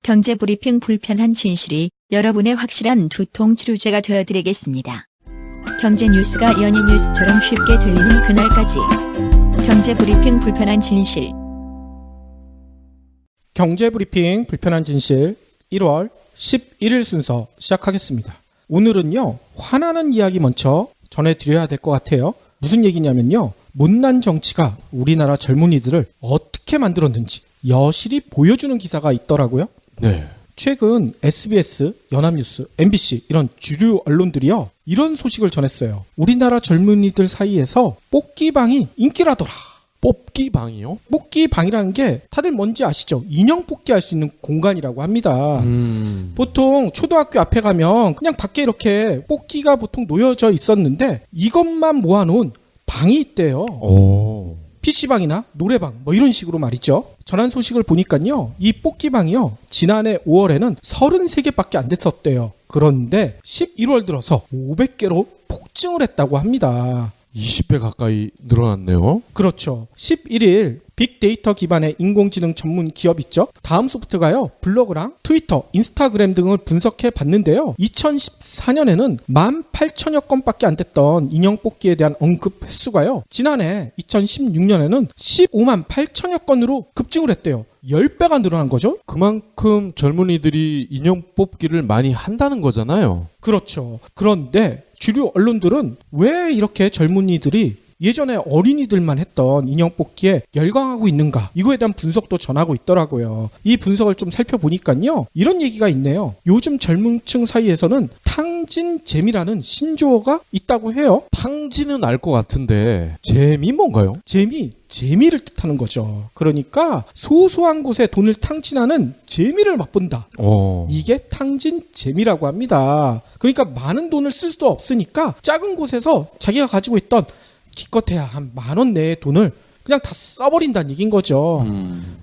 경제브리핑 불편한 진실이 여러분의 확실한 두통 치료제가 되어드리겠습니다. 경제 뉴스가 연예 뉴스처럼 쉽게 들리는 그날까지. 경제브리핑 불편한 진실. 경제브리핑 불편한 진실 1월 11일 순서 시작하겠습니다. 오늘은요, 화나는 이야기 먼저 전해드려야 될 것 같아요. 무슨 얘기냐면요, 못난 정치가 우리나라 젊은이들을 어떻게 만들었는지 여실히 보여주는 기사가 있더라고요. 네. 최근 SBS, 연합뉴스, MBC 이런 주류 언론들이요, 이런 소식을 전했어요. 우리나라 젊은이들 사이에서 뽑기방이 인기라더라. 뽑기방이요? 뽑기방이라는 게 다들 뭔지 아시죠? 인형 뽑기 할 수 있는 공간이라고 합니다. 보통 초등학교 앞에 가면 그냥 밖에 이렇게 뽑기가 보통 놓여져 있었는데 이것만 모아놓은 방이 있대요. 오. PC방이나 노래방 뭐 이런 식으로 말이죠. 전한 소식을 보니까요, 이 뽑기방이요, 지난해 5월에는 33개밖에 안 됐었대요. 그런데 11월 들어서 500개로 폭증을 했다고 합니다. 20배 가까이 늘어났네요. 그렇죠. 11일 빅데이터 기반의 인공지능 전문 기업 있죠. 다음소프트가요, 블로그랑 트위터, 인스타그램 등을 분석해 봤는데요. 2014년에는 18,000여 건밖에 안 됐던 인형 뽑기에 대한 언급 횟수가요, 지난해 2016년에는 15만 8천여 건으로 급증을 했대요. 10배가 늘어난 거죠. 그만큼 젊은이들이 인형 뽑기를 많이 한다는 거잖아요. 그렇죠. 그런데 주류 언론들은 왜 이렇게 젊은이들이 예전에 어린이들만 했던 인형 뽑기에 열광하고 있는가, 이거에 대한 분석도 전하고 있더라고요. 이 분석을 좀 살펴보니까요, 이런 얘기가 있네요. 요즘 젊은 층 사이에서는 탕진 재미라는 신조어가 있다고 해요. 탕진은 알 것 같은데 재미 뭔가요? 재미를 뜻하는 거죠. 그러니까 소소한 곳에 돈을 탕진하는 재미를 맛본다. 이게 탕진 재미라고 합니다. 그러니까 많은 돈을 쓸 수도 없으니까 작은 곳에서 자기가 가지고 있던 기껏해야 한 10,000원 내의 돈을 그냥 다 써버린다는 얘기인 거죠.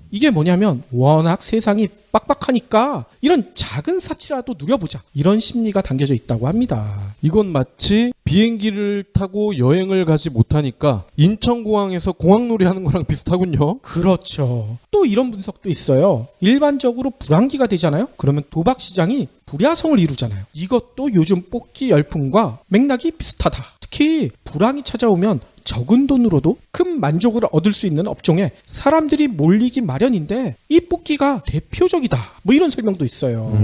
이게 뭐냐면 워낙 세상이 빡빡하니까 이런 작은 사치라도 누려보자, 이런 심리가 담겨져 있다고 합니다. 이건 마치 비행기를 타고 여행을 가지 못하니까 인천공항에서 공항놀이 하는 거랑 비슷하군요. 그렇죠. 또 이런 분석도 있어요. 일반적으로 불황기가 되잖아요. 그러면 도박 시장이 불야성을 이루잖아요. 이것도 요즘 뽑기 열풍과 맥락이 비슷하다. 특히 불황이 찾아오면 적은 돈으로도 큰 만족을 얻을 수 있는 업종에 사람들이 몰리기 마련인데 이 뽑기가 대표적이다, 뭐 이런 설명도 있어요.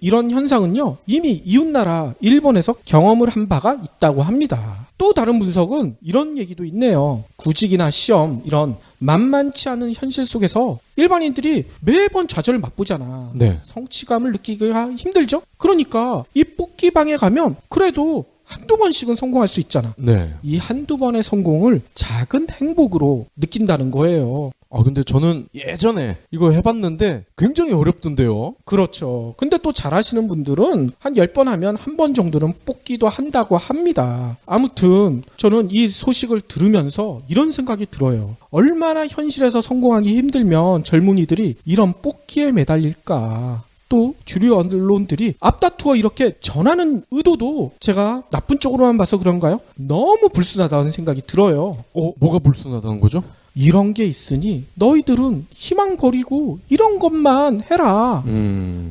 이런 현상은요, 이미 이웃나라 일본에서 경험을 한 바가 있다고 합니다. 또 다른 분석은 이런 얘기도 있네요. 구직이나 시험, 이런 만만치 않은 현실 속에서 일반인들이 매번 좌절을 맛보잖아. 네. 성취감을 느끼기가 힘들죠. 그러니까 이 뽑기방에 가면 그래도 한두 번씩은 성공할 수 있잖아. 네. 이 한두 번의 성공을 작은 행복으로 느낀다는 거예요. 근데 저는 예전에 이거 해봤는데 굉장히 어렵던데요. 그렇죠. 근데 또 잘하시는 분들은 한 10번 하면 한 번 정도는 뽑기도 한다고 합니다. 아무튼 저는 이 소식을 들으면서 이런 생각이 들어요. 얼마나 현실에서 성공하기 힘들면 젊은이들이 이런 뽑기에 매달릴까. 또 주류 언론들이 앞다투어 이렇게 전하는 의도도 제가 나쁜 쪽으로만 봐서 그런가요? 너무 불순하다는 생각이 들어요. 뭐가 불순하다는 거죠? 이런 게 있으니 너희들은 희망 버리고 이런 것만 해라.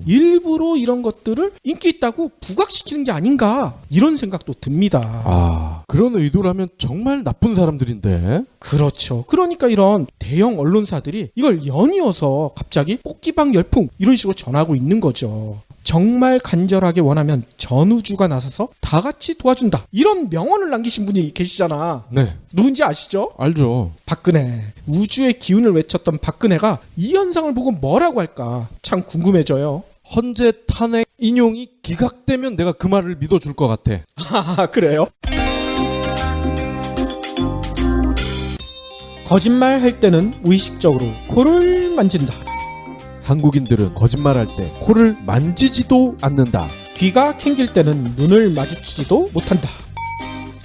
일부러 이런 것들을 인기 있다고 부각시키는 게 아닌가, 이런 생각도 듭니다. 그런 의도라면 정말 나쁜 사람들인데. 그렇죠. 그러니까 이런 대형 언론사들이 이걸 연이어서 갑자기 뽑기방 열풍 이런 식으로 전하고 있는 거죠. 정말 간절하게 원하면 전우주가 나서서 다 같이 도와준다, 이런 명언을 남기신 분이 계시잖아. 네. 누군지 아시죠? 알죠. 박근혜. 우주의 기운을 외쳤던 박근혜가 이 현상을 보고 뭐라고 할까 참 궁금해져요. 헌재 탄핵 인용이 기각되면 내가 그 말을 믿어줄 것 같아. 그래요? 거짓말 할 때는 무의식적으로 코를 만진다. 한국인들은 거짓말할 때 코를 만지지도 않는다. 귀가 캥길 때는 눈을 마주치지도 못한다.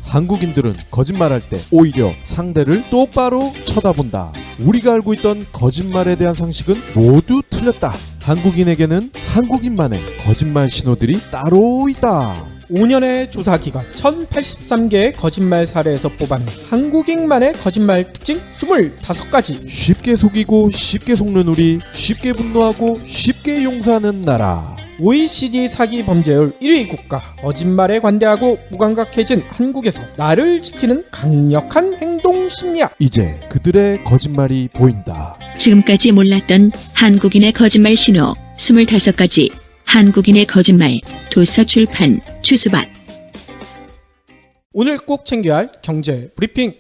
한국인들은 거짓말할 때 오히려 상대를 똑바로 쳐다본다. 우리가 알고 있던 거짓말에 대한 상식은 모두 틀렸다. 한국인에게는 한국인만의 거짓말 신호들이 따로 있다. 5년의 조사기간 1083개의 거짓말 사례에서 뽑아낸 한국인만의 거짓말 특징 25가지. 쉽게 속이고 쉽게 속는 우리, 쉽게 분노하고 쉽게 용서하는 나라. OECD 사기 범죄율 1위 국가, 거짓말에 관대하고 무감각해진 한국에서 나를 지키는 강력한 행동 심리학. 이제 그들의 거짓말이 보인다. 지금까지 몰랐던 한국인의 거짓말 신호 25가지. 한국인의 거짓말. 도서 출판 추수밭. 오늘 꼭 챙겨야 할 경제 브리핑.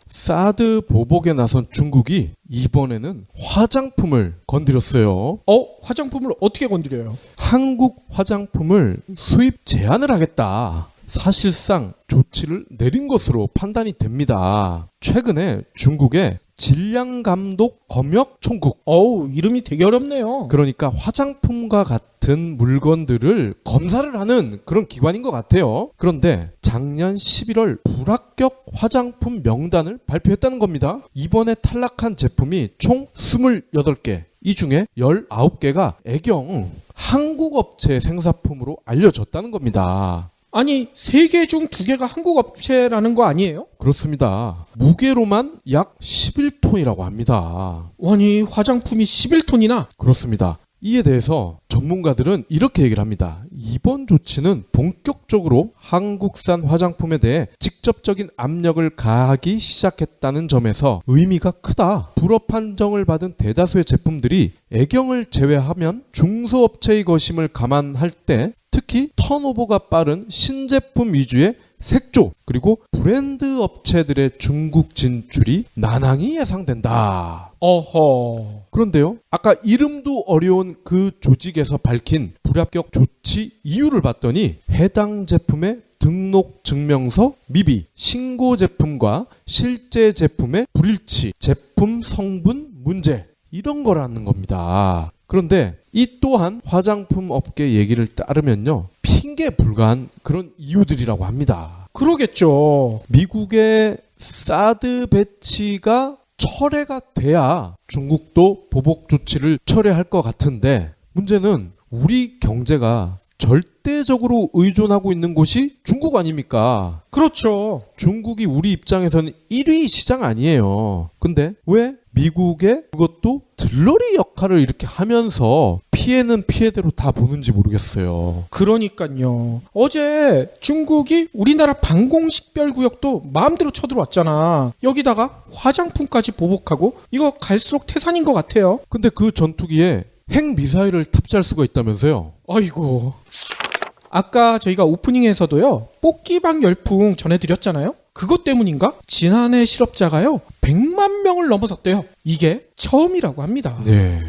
사드 보복에 나선 중국이 이번에는 화장품을 건드렸어요. 화장품을 어떻게 건드려요? 한국 화장품을 수입 제한을 하겠다. 사실상 조치를 내린 것으로 판단이 됩니다. 최근에 중국의 질량감독 검역 총국, 이름이 되게 어렵네요. 그러니까 화장품과 같은 물건들을 검사를 하는 그런 기관인 것 같아요. 그런데 작년 11월 불합격 화장품 명단을 발표했다는 겁니다. 이번에 탈락한 제품이 총 28개, 이 중에 19개가 애경 한국 업체 생산품으로 알려졌다는 겁니다. 아니, 3개 중 2개가 한국 업체라는 거 아니에요? 그렇습니다. 무게로만 약 11톤이라고 합니다. 아니, 화장품이 11톤이나? 그렇습니다. 이에 대해서 전문가들은 이렇게 얘기를 합니다. 이번 조치는 본격적으로 한국산 화장품에 대해 직접적인 압력을 가하기 시작했다는 점에서 의미가 크다. 불허 판정을 받은 대다수의 제품들이 애경을 제외하면 중소업체의 것임을 감안할 때 특히 턴오버가 빠른 신제품 위주의 색조 그리고 브랜드 업체들의 중국 진출이 난항이 예상된다. 어허. 그런데요, 아까 이름도 어려운 그 조직에서 밝힌 불합격 조치 이유를 봤더니 해당 제품의 등록 증명서 미비, 신고 제품과 실제 제품의 불일치, 제품 성분 문제 이런 거라는 겁니다. 그런데 이 또한 화장품 업계 얘기를 따르면요, 핑계 불가한 그런 이유들이라고 합니다. 그러겠죠. 미국의 사드 배치가 철회가 돼야 중국도 보복 조치를 철회할 것 같은데, 문제는 우리 경제가 절대적으로 의존하고 있는 곳이 중국 아닙니까? 그렇죠. 중국이 우리 입장에서는 1위 시장 아니에요. 근데 왜 미국의 그것도 들러리 역할을 이렇게 하면서 피해는 피해대로 다 보는지 모르겠어요. 그러니까요. 어제 중국이 우리나라 방공식별구역도 마음대로 쳐들어왔잖아. 여기다가 화장품까지 보복하고 이거 갈수록 태산인 것 같아요. 근데 그 전투기에 핵미사일을 탑재할 수가 있다면서요? 아이고. 아까 저희가 오프닝에서도요, 뽑기방 열풍 전해드렸잖아요. 그것 때문인가? 지난해 실업자가요 100만 명을 넘어섰대요. 이게 처음이라고 합니다. 네.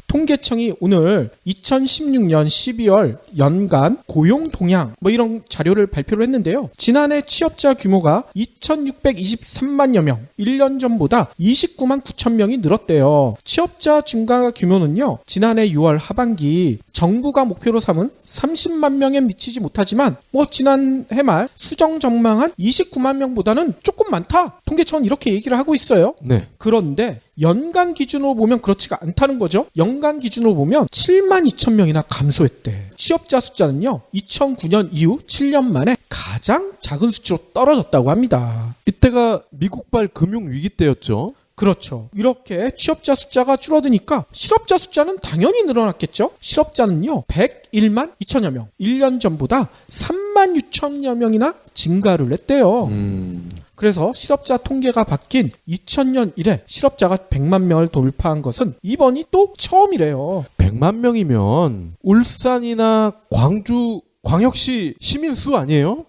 통계청이 오늘 2016년 12월 연간 고용 동향 이런 자료를 발표를 했는데요. 지난해 취업자 규모가 2,623만여 명, 1년 전보다 29만 9천 명이 늘었대요. 취업자 증가 규모는요, 지난해 6월 하반기 정부가 목표로 삼은 30만 명에 미치지 못하지만 지난해 말 수정 전망한 29만 명보다는 조금 많다. 통계청은 이렇게 얘기를 하고 있어요. 네. 그런데 연간 기준으로 보면 그렇지가 않다는 거죠. 연간 기준으로 보면 7만 2천 명이나 감소했대. 취업자 숫자는요, 2009년 이후 7년 만에 가장 작은 수치로 떨어졌다고 합니다. 이때가 미국발 금융위기 때였죠. 그렇죠. 이렇게 취업자 숫자가 줄어드니까 실업자 숫자는 당연히 늘어났겠죠. 실업자는요 101만 2천여 명, 1년 전보다 3만 6천여 명이나 증가를 했대요. 그래서 실업자 통계가 바뀐 2000년 이래 실업자가 100만 명을 돌파한 것은 이번이 또 처음이래요. 100만 명이면 울산이나 광주 광역시 시민수 아니에요?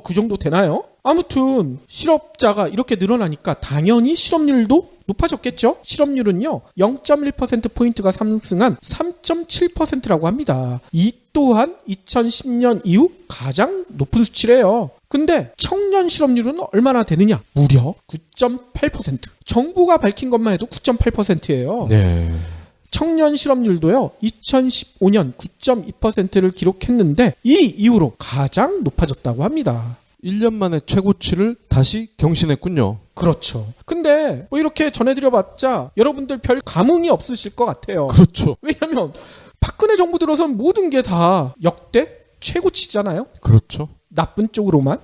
그 정도 되나요? 아무튼 실업자가 이렇게 늘어나니까 당연히 실업률도 높아졌겠죠? 실업률은요 0.1%포인트가 상승한 3.7%라고 합니다. 이 또한 2010년 이후 가장 높은 수치래요. 근데 청년 실업률은 얼마나 되느냐? 무려 9.8%. 정부가 밝힌 것만 해도 9.8%예요. 네. 청년 실업률도요 2015년 9.2%를 기록했는데 이 이후로 가장 높아졌다고 합니다. 1년 만에 최고치를 다시 경신했군요. 그렇죠. 근데 이렇게 전해드려봤자 여러분들 별 감흥이 없으실 것 같아요. 그렇죠. 왜냐하면 박근혜 정부 들어선 모든 게 다 역대 최고치잖아요. 그렇죠. 나쁜 쪽으로만.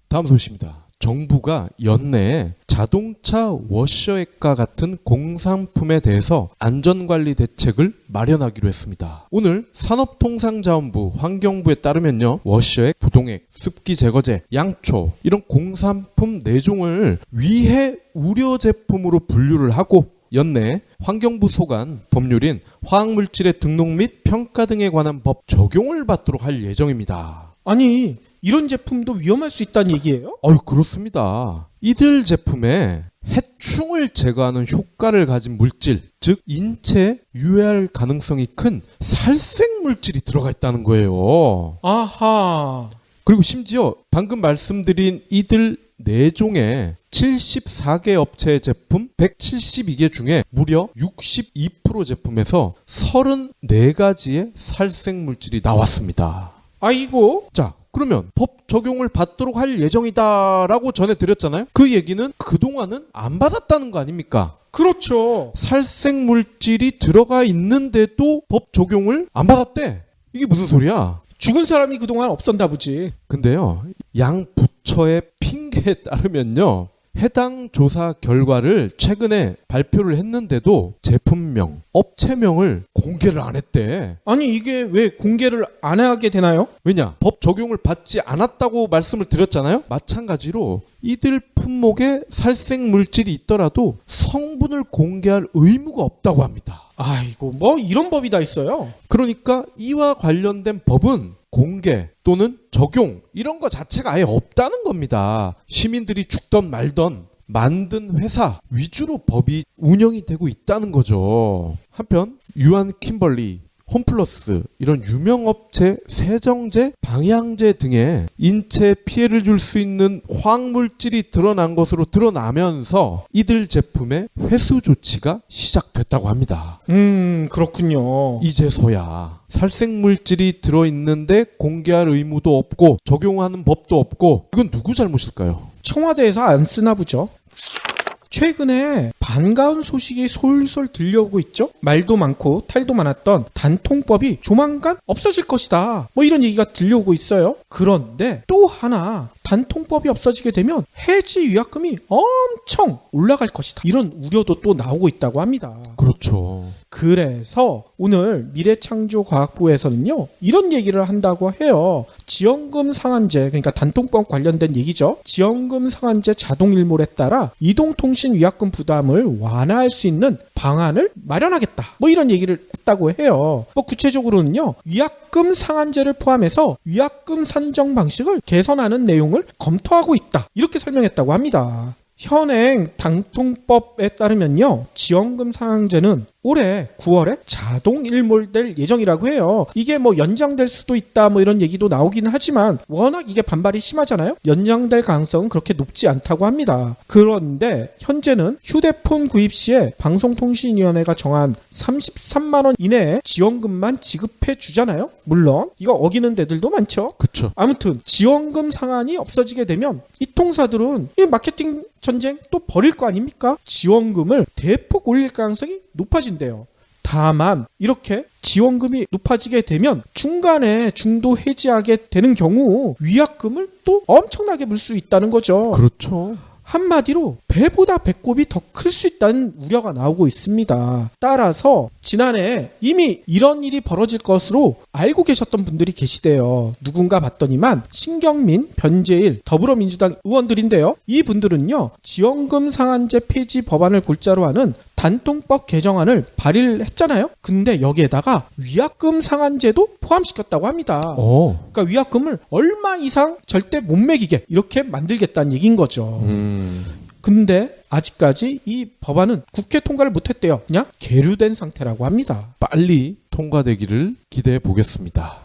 다음 소식입니다. 정부가 연내에 자동차 워셔액과 같은 공산품에 대해서 안전관리 대책을 마련하기로 했습니다. 오늘 산업통상자원부 환경부에 따르면요, 워셔액, 부동액, 습기 제거제, 양초 이런 공산품 4종을 위해 우려 제품으로 분류를 하고 연내 환경부 소관 법률인 화학물질의 등록 및 평가 등에 관한 법 적용을 받도록 할 예정입니다. 아니, 이런 제품도 위험할 수 있다는 얘기예요? 그렇습니다. 이들 제품에 해충을 제거하는 효과를 가진 물질, 즉 인체에 유해할 가능성이 큰 살생 물질이 들어가 있다는 거예요. 아하. 그리고 심지어 방금 말씀드린 이들 4종의 74개 업체의 제품 172개 중에 무려 62% 제품에서 34가지의 살생 물질이 나왔습니다. 아이고. 자, 그러면 법 적용을 받도록 할 예정이다라고 전해드렸잖아요. 그 얘기는 그동안은 안 받았다는 거 아닙니까? 그렇죠. 살생 물질이 들어가 있는데도 법 적용을 안 받았대. 이게 무슨 소리야? 죽은 사람이 그동안 없었나 보지. 근데요, 양 부처의 핑계에 따르면요, 해당 조사 결과를 최근에 발표를 했는데도 제품명, 업체명을 공개를 안 했대. 아니, 이게 왜 공개를 안 하게 되나요? 왜냐? 법 적용을 받지 않았다고 말씀을 드렸잖아요. 마찬가지로 이들 품목에 살생 물질이 있더라도 성분을 공개할 의무가 없다고 합니다. 아이고, 뭐 이런 법이 다 있어요. 그러니까 이와 관련된 법은 공개 또는 적용 이런 거 자체가 아예 없다는 겁니다. 시민들이 죽던 말던 만든 회사 위주로 법이 운영이 되고 있다는 거죠. 한편 유한 킴벌리, 홈플러스 이런 유명 업체 세정제, 방향제 등에 인체에 피해를 줄 수 있는 화학물질이 드러난 것으로 드러나면서 이들 제품의 회수 조치가 시작됐다고 합니다. 그렇군요. 이제서야 살생물질이 들어있는데 공개할 의무도 없고 적용하는 법도 없고, 이건 누구 잘못일까요? 청와대에서 안 쓰나 보죠. 최근에 반가운 소식이 솔솔 들려오고 있죠. 말도 많고 탈도 많았던 단통법이 조만간 없어질 것이다, 뭐 이런 얘기가 들려오고 있어요. 그런데 또 하나, 단통법이 없어지게 되면 해지 위약금이 엄청 올라갈 것이다, 이런 우려도 또 나오고 있다고 합니다. 그렇죠. 그래서 오늘 미래창조과학부에서는요, 이런 얘기를 한다고 해요. 지원금 상한제, 그러니까 단통법 관련된 얘기죠. 지원금 상한제 자동일몰에 따라 이동통신 위약금 부담을 완화할 수 있는 방안을 마련하겠다, 뭐 이런 얘기를 했다고 해요. 뭐 구체적으로는요, 위약금 상한제를 포함해서 위약금 산정 방식을 개선하는 내용을 검토하고 있다, 이렇게 설명했다고 합니다. 현행 단통법에 따르면요, 지원금 상한제는 올해 9월에 자동 일몰될 예정이라고 해요. 이게 뭐 연장될 수도 있다, 뭐 이런 얘기도 나오기는 하지만 워낙 이게 반발이 심하잖아요. 연장될 가능성은 그렇게 높지 않다고 합니다. 그런데 현재는 휴대폰 구입 시에 방송통신위원회가 정한 33만 원 이내에 지원금만 지급해 주잖아요. 물론 이거 어기는 데들도 많죠. 그렇죠. 아무튼 지원금 상한이 없어지게 되면 이 통사들은 이 마케팅 전쟁 또 벌일 거 아닙니까? 지원금을 대폭 올릴 가능성이 높아진대요. 다만 이렇게 지원금이 높아지게 되면 중간에 중도 해지하게 되는 경우 위약금을 또 엄청나게 물 수 있다는 거죠. 그렇죠. 한마디로 배보다 배꼽이 더 클 수 있다는 우려가 나오고 있습니다. 따라서 지난해 이미 이런 일이 벌어질 것으로 알고 계셨던 분들이 계시대요. 누군가 봤더니만 신경민, 변재일, 더불어민주당 의원들인데요. 이 분들은요, 지원금 상한제 폐지 법안을 골자로 하는 단통법 개정안을 발의를 했잖아요. 근데 여기에다가 위약금 상한제도 포함시켰다고 합니다. 그러니까 위약금을 얼마 이상 절대 못 매기게 이렇게 만들겠다는 얘기인 거죠. 근데 아직까지 이 법안은 국회 통과를 못했대요. 그냥 계류된 상태라고 합니다. 빨리 통과되기를 기대해 보겠습니다.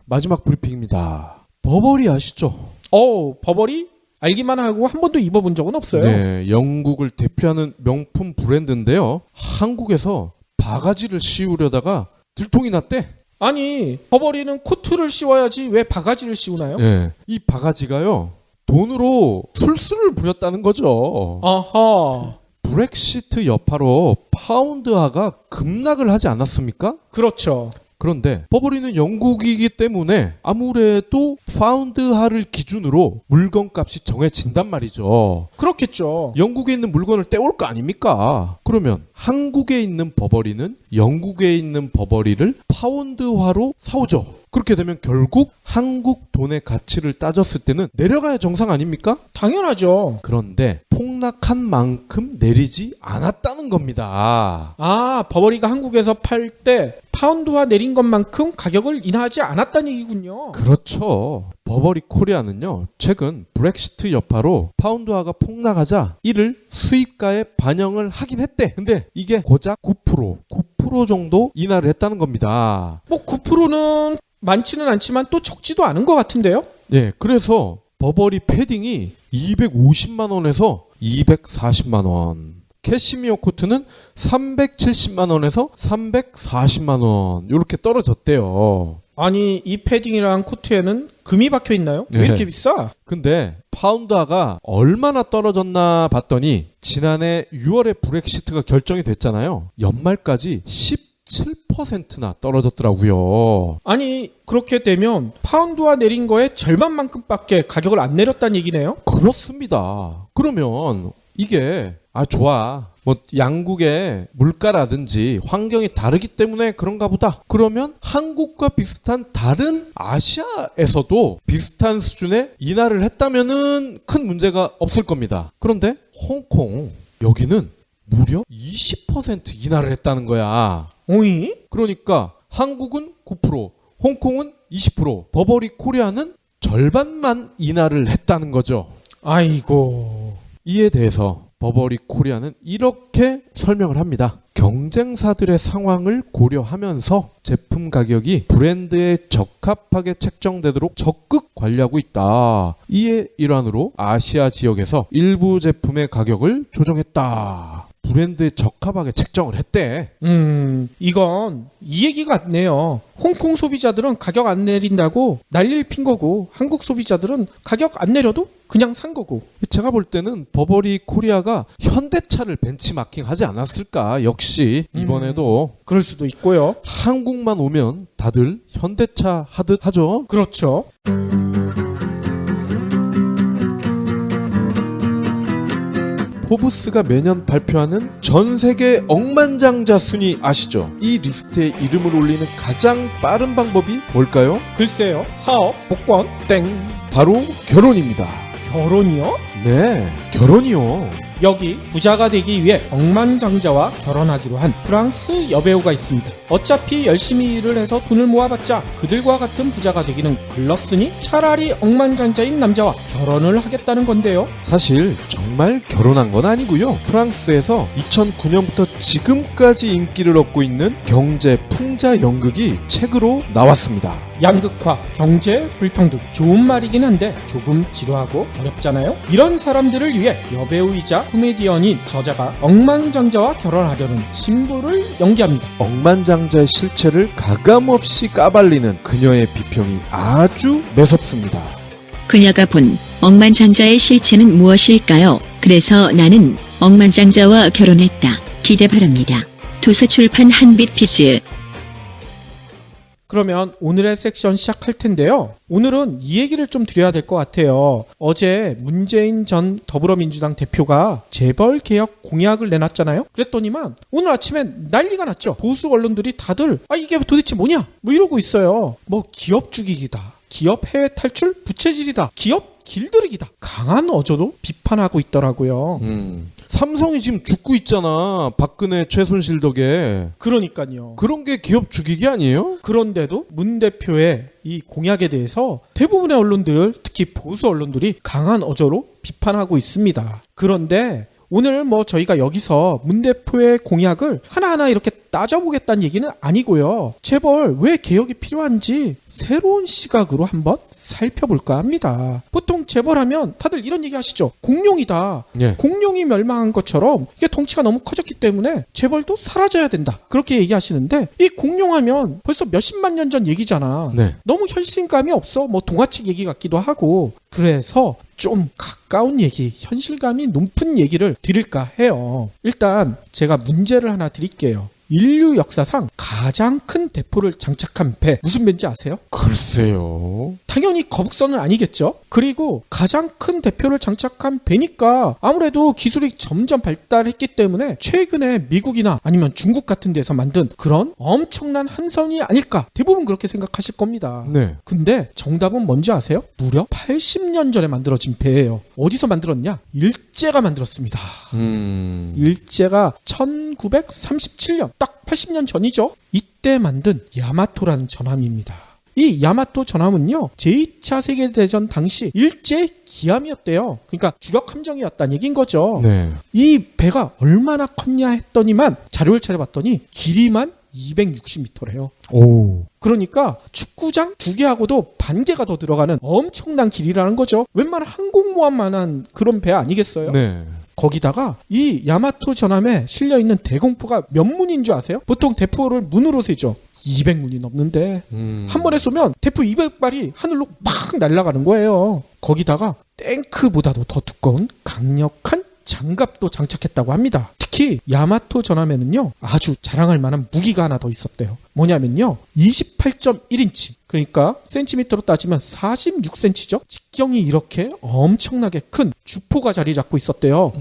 마지막 브리핑입니다. 버버리 아시죠? 버버리? 알기만 하고 한 번도 입어본 적은 없어요. 네, 영국을 대표하는 명품 브랜드인데요. 한국에서 바가지를 씌우려다가 들통이 났대. 아니, 버버리는 코트를 씌워야지 왜 바가지를 씌우나요? 네, 이 바가지가요, 돈으로 술수를 부렸다는 거죠. 아하. 브렉시트 여파로 파운드화가 급락을 하지 않았습니까? 그렇죠. 그런데 버버리는 영국이기 때문에 아무래도 파운드화를 기준으로 물건값이 정해진단 말이죠. 그렇겠죠. 영국에 있는 물건을 떼올 거 아닙니까? 그러면 한국에 있는 버버리는 영국에 있는 버버리를 파운드화로 사오죠. 그렇게 되면 결국 한국 돈의 가치를 따졌을 때는 내려가야 정상 아닙니까? 당연하죠. 그런데 폭락한 만큼 내리지 않았다는 겁니다. 아, 버버리가 한국에서 팔 때 파운드화 내린 것만큼 가격을 인하하지 않았다는 얘기군요. 그렇죠. 버버리 코리아는요, 최근 브렉시트 여파로 파운드화가 폭락하자 이를 수입가에 반영을 하긴 했대. 근데 이게 고작 9% 정도 인하를 했다는 겁니다. 뭐 9%는 많지는 않지만 또 적지도 않은 것 같은데요. 예, 그래서 버버리 패딩이 250만 원에서 240만 원. 캐시미어 코트는 370만 원에서 340만 원. 이렇게 떨어졌대요. 아니, 이 패딩이랑 코트에는 금이 박혀 있나요? 왜 네. 이렇게 비싸? 근데 파운드화가 얼마나 떨어졌나 봤더니 지난해 6월에 브렉시트가 결정이 됐잖아요. 연말까지 17%나 떨어졌더라고요. 아니, 그렇게 되면 파운드화 내린 거에 절반만큼밖에 가격을 안 내렸다는 얘기네요. 그렇습니다. 그러면 이게 좋아. 뭐 양국의 물가라든지 환경이 다르기 때문에 그런가 보다. 그러면 한국과 비슷한 다른 아시아에서도 비슷한 수준의 인하를 했다면은 큰 문제가 없을 겁니다. 그런데 홍콩 여기는 무려 20% 인하를 했다는 거야. 오이? 그러니까 한국은 9%, 홍콩은 20%, 버버리 코리아는 절반만 인하를 했다는 거죠. 아이고. 이에 대해서 버버리 코리아는 이렇게 설명을 합니다. 경쟁사들의 상황을 고려하면서 제품 가격이 브랜드에 적합하게 책정되도록 적극 관리하고 있다. 이의 일환으로 아시아 지역에서 일부 제품의 가격을 조정했다. 브랜드에 적합하게 책정을 했대. 이건 이 얘기 같네요. 홍콩 소비자들은 가격 안 내린다고 난리를 핀 거고 한국 소비자들은 가격 안 내려도 그냥 산 거고. 제가 볼 때는 버버리 코리아가 현대차를 벤치마킹 하지 않았을까. 역시 이번에도 그럴 수도 있고요. 한국만 오면 다들 현대차 하듯 하죠. 그렇죠. 포브스가 매년 발표하는 전 세계 억만장자 순위 아시죠? 이 리스트에 이름을 올리는 가장 빠른 방법이 뭘까요? 글쎄요. 사업, 복권, 땡! 바로 결혼입니다. 결혼이요? 네, 결혼이요. 여기 부자가 되기 위해 억만장자와 결혼하기로 한 프랑스 여배우가 있습니다. 어차피 열심히 일을 해서 돈을 모아봤자 그들과 같은 부자가 되기는 글렀으니 차라리 억만장자인 남자와 결혼을 하겠다는 건데요. 사실 정말 결혼한 건 아니고요. 프랑스에서 2009년부터 지금까지 인기를 얻고 있는 경제 풍자 연극이 책으로 나왔습니다. 양극화, 경제 불평등 좋은 말이긴 한데 조금 지루하고 어렵잖아요. 이런 사람들을 위해 여배우이자 코미디언인 저자가 억만장자와 결혼하려는 신부를 연기합니다. 억만장자의 실체를 가감없이 까발리는 그녀의 비평이 아주 매섭습니다. 그녀가 본 억만장자의 실체는 무엇일까요? 그래서 나는 억만장자와 결혼했다. 기대 바랍니다. 도서출판 한빛피즈. 그러면 오늘의 섹션 시작할 텐데요. 오늘은 이 얘기를 좀 드려야 될 것 같아요. 어제 문재인 전 더불어민주당 대표가 재벌 개혁 공약을 내놨잖아요. 그랬더니만 오늘 아침에 난리가 났죠. 보수 언론들이 다들 이게 도대체 뭐냐? 뭐 이러고 있어요. 뭐 기업 죽이기다. 기업 해외 탈출 부채질이다. 기업 길들이기다. 강한 어조로 비판하고 있더라고요. 삼성이 지금 죽고 있잖아. 박근혜 최순실 덕에. 그러니까요. 그런 게 기업 죽이기 아니에요? 그런데도 문 대표의 이 공약에 대해서 대부분의 언론들, 특히 보수 언론들이 강한 어조로 비판하고 있습니다. 그런데 오늘 저희가 여기서 문 대표의 공약을 하나하나 이렇게 따져보겠다는 얘기는 아니고요. 재벌 왜 개혁이 필요한지 새로운 시각으로 한번 살펴볼까 합니다. 보통 재벌하면 다들 이런 얘기 하시죠. 공룡이다. 예. 공룡이 멸망한 것처럼 이게 덩치가 너무 커졌기 때문에 재벌도 사라져야 된다. 그렇게 얘기하시는데 이 공룡하면 벌써 몇십만 년 전 얘기잖아. 네. 너무 현실감이 없어. 동화책 얘기 같기도 하고. 그래서 좀 가까운 얘기, 현실감이 높은 얘기를 드릴까 해요. 일단 제가 문제를 하나 드릴게요. 인류 역사상 가장 큰 대포를 장착한 배 무슨 배인지 아세요? 글쎄요. 당연히 거북선은 아니겠죠. 그리고 가장 큰 대표를 장착한 배니까 아무래도 기술이 점점 발달했기 때문에 최근에 미국이나 아니면 중국 같은 데서 만든 그런 엄청난 함선이 아닐까, 대부분 그렇게 생각하실 겁니다. 네. 근데 정답은 뭔지 아세요? 무려 80년 전에 만들어진 배예요. 어디서 만들었냐? 일제가 만들었습니다. 일제가 1937년, 딱 80년 전이죠. 이때 만든 야마토라는 전함입니다. 이 야마토 전함은요, 제2차 세계대전 당시 일제 기함이었대요. 그러니까 주력 함정이었다는 얘기인 거죠. 네. 이 배가 얼마나 컸냐 했더니만 자료를 찾아봤더니 길이만 260m래요. 오. 그러니까 축구장 2개하고도 반 개가 더 들어가는 엄청난 길이라는 거죠. 웬만한 항공모함만한 그런 배 아니겠어요? 네. 거기다가 이 야마토 전함에 실려있는 대공포가 몇 문인 줄 아세요? 보통 대포를 문으로 세죠. 200문이 넘는데 한 번에 쏘면 대포 200발이 하늘로 막 날아가는 거예요. 거기다가 탱크보다도 더 두꺼운 강력한 장갑도 장착했다고 합니다. 특히 야마토 전함에는요, 아주 자랑할 만한 무기가 하나 더 있었대요. 뭐냐면요, 28.1인치, 그러니까 센티미터로 따지면 46cm죠. 직경이 이렇게 엄청나게 큰 주포가 자리 잡고 있었대요.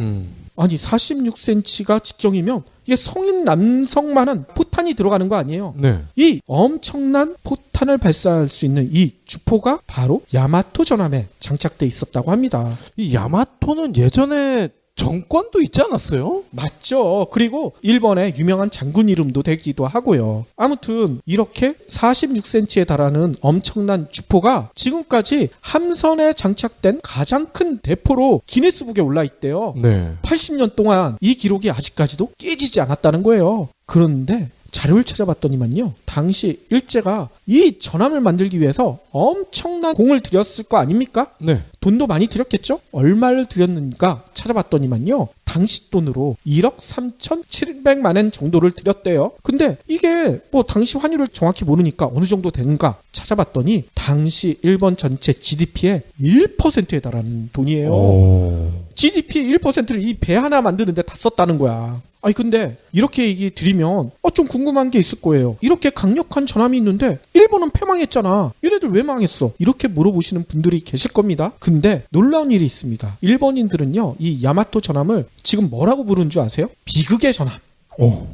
아니 46cm가 직경이면 이게 성인 남성만한 포탄이 들어가는 거 아니에요. 네. 이 엄청난 포탄을 발사할 수 있는 이 주포가 바로 야마토 전함에 장착돼 있었다고 합니다. 이 야마토는 예전에 정권도 있지 않았어요? 맞죠. 그리고 일본의 유명한 장군 이름도 되기도 하고요. 아무튼 이렇게 46cm에 달하는 엄청난 주포가 지금까지 함선에 장착된 가장 큰 대포로 기네스북에 올라 있대요. 네. 80년 동안 이 기록이 아직까지도 깨지지 않았다는 거예요. 그런데 자료를 찾아봤더니만요, 당시 일제가 이 전함을 만들기 위해서 엄청난 공을 들였을 거 아닙니까? 네. 돈도 많이 들였겠죠? 얼마를 들였는가 찾아봤더니만요, 당시 돈으로 1억 3,700만 엔 정도를 들였대요. 근데 이게 뭐 당시 환율을 정확히 모르니까 어느 정도 되는가 찾아봤더니 당시 일본 전체 GDP의 1%에 달하는 돈이에요. 오. GDP의 1%를 이 배 하나 만드는데 다 썼다는 거야. 아니 근데 이렇게 얘기 드리면 좀 궁금한 게 있을 거예요. 이렇게 강력한 전함이 있는데 일본은 패망했잖아. 얘네들 왜 망했어? 이렇게 물어보시는 분들이 계실 겁니다. 근데 놀라운 일이 있습니다. 일본인들은요, 이 야마토 전함을 지금 뭐라고 부르는 줄 아세요? 비극의 전함. 오.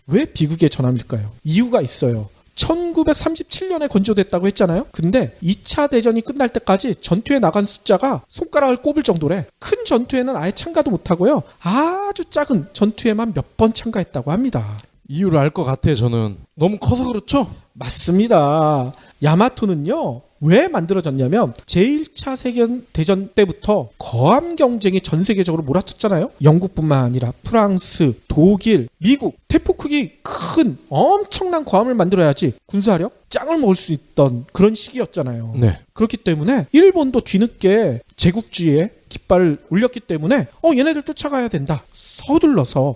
왜 비극의 전함일까요? 이유가 있어요. 1937년에 건조됐다고 했잖아요. 근데 2차 대전이 끝날 때까지 전투에 나간 숫자가 손가락을 꼽을 정도래. 큰 전투에는 아예 참가도 못하고요, 아주 작은 전투에만 몇 번 참가했다고 합니다. 이유를 알 것 같아. 저는 너무 커서 그렇죠? 맞습니다. 야마토는요, 왜 만들어졌냐면 제1차 세계대전 때부터 거함 경쟁이 전 세계적으로 몰아쳤잖아요. 영국뿐만 아니라 프랑스, 독일, 미국, 대포 크기 큰 엄청난 거함을 만들어야지 군사력 짱을 먹을 수 있던 그런 시기였잖아요. 네. 그렇기 때문에 일본도 뒤늦게 제국주의에 깃발을 올렸기 때문에 얘네들 쫓아가야 된다. 서둘러서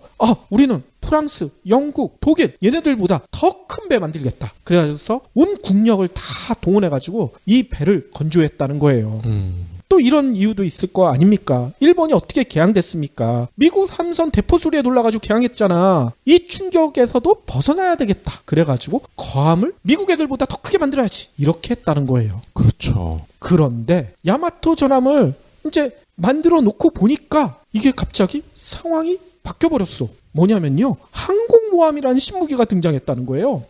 우리는 프랑스, 영국, 독일 얘네들보다 더 큰 배 만들겠다. 그래서 온 국력을 다 동원해가지고 이 배를 건조했다는 거예요. 또 이런 이유도 있을 거 아닙니까? 일본이 어떻게 개항됐습니까? 미국 함선 대포 소리에 놀라가지고 개항했잖아. 이 충격에서도 벗어나야 되겠다. 그래가지고 거함을 미국 애들보다 더 크게 만들어야지. 이렇게 했다는 거예요. 그렇죠. 그런데 야마토 전함을 이제 만들어 놓고 보니까 이게 갑자기 상황이 바뀌어버렸어. 뭐냐면요, 항공모함이라는 신무기가 등장했다는 거예요.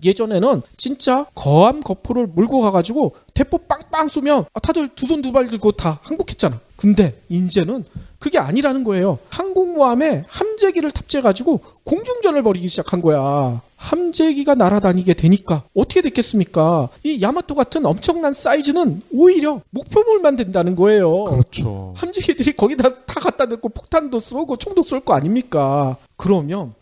예전에는 진짜 거함 거포를 몰고 가가지고 대포 빵빵 쏘면 다들 두 손 두 발 들고 다 항복했잖아. 근데 이제는 그게 아니라는 거예요. 항공모함에 함재기를 탑재해가지고 공중전을 벌이기 시작한 거야. 함재기가 날아다니게 되니까 어떻게 됐겠습니까? 이 야마토 같은 엄청난 사이즈는 오히려 목표물만 된다는 거예요. 그렇죠. 함재기들이 거기다 다 갖다 놓고 폭탄도 쏘고 총도 쏠 거 아닙니까? 그러면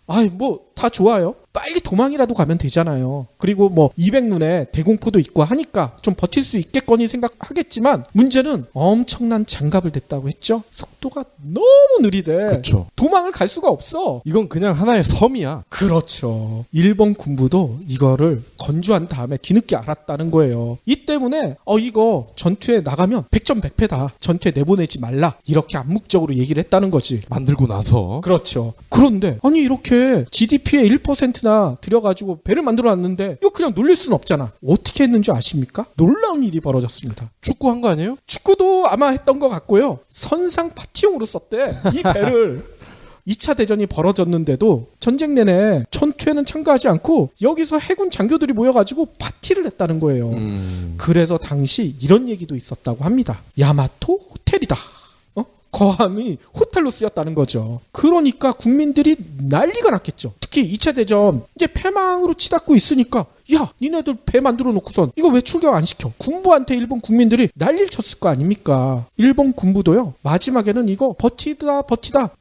다 좋아요. 빨리 도망이라도 가면 되잖아요. 그리고 200문에 대공포도 있고 하니까 좀 버틸 수 있겠거니 생각하겠지만 문제는 엄청난 장갑을 댔다고 했죠. 속도가 너무 느리대. 그렇죠. 도망을 갈 수가 없어. 이건 그냥 하나의 섬이야. 그렇죠. 일본 군부도 이거를 건조한 다음에 뒤늦게 알았다는 거예요. 이 때문에 이거 전투에 나가면 100점 100패다. 전투에 내보내지 말라. 이렇게 암묵적으로 얘기를 했다는 거지. 만들고 나서. 그렇죠. 그런데 아니 이렇게 GDP의 1%나 들여가지고 배를 만들어놨는데 이거 그냥 놀릴 수는 없잖아. 어떻게 했는 줄 아십니까? 놀라운 일이 벌어졌습니다. 축구한 거 아니에요? 축구도 아마 했던 것 같고요. 선상 파티용으로 썼대. 이 배를 2차 대전이 벌어졌는데도 전쟁 내내 전투에는 참가하지 않고 여기서 해군 장교들이 모여가지고 파티를 했다는 거예요. 그래서 당시 이런 얘기도 있었다고 합니다. 야마토 호텔이다. 거함이 호텔로 쓰였다는 거죠. 그러니까 국민들이 난리가 났겠죠. 특히 2차 대전 이제 패망으로 치닫고 있으니까 야 니네들 배 만들어 놓고선 이거 왜 출격 안 시켜? 군부한테 일본 국민들이 난리를 쳤을 거 아닙니까? 일본 군부도요 마지막에는 이거 버티다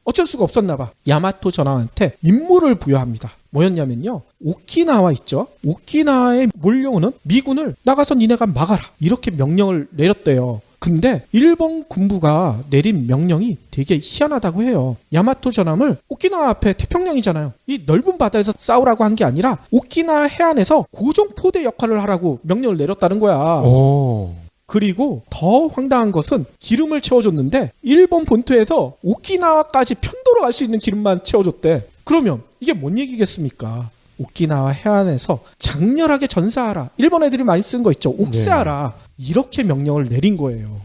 어쩔 수가 없었나 봐. 야마토 전함한테 임무를 부여합니다. 뭐였냐면요, 오키나와 있죠. 오키나와에 몰려오는 미군을 나가서 니네가 막아라 이렇게 명령을 내렸대요. 근데 일본 군부가 내린 명령이 되게 희한하다고 해요. 야마토 전함을 오키나와 앞에 태평양이잖아요. 이 넓은 바다에서 싸우라고 한 게 아니라 오키나와 해안에서 고정포대 역할을 하라고 명령을 내렸다는 거야. 오. 그리고 더 황당한 것은 기름을 채워줬는데 일본 본토에서 오키나와까지 편도로 갈 수 있는 기름만 채워줬대. 그러면 이게 뭔 얘기겠습니까? 오키나와 해안에서 장렬하게 전사하라. 일본 애들이 많이 쓴 거 있죠. 옥새하라. 이렇게 명령을 내린 거예요.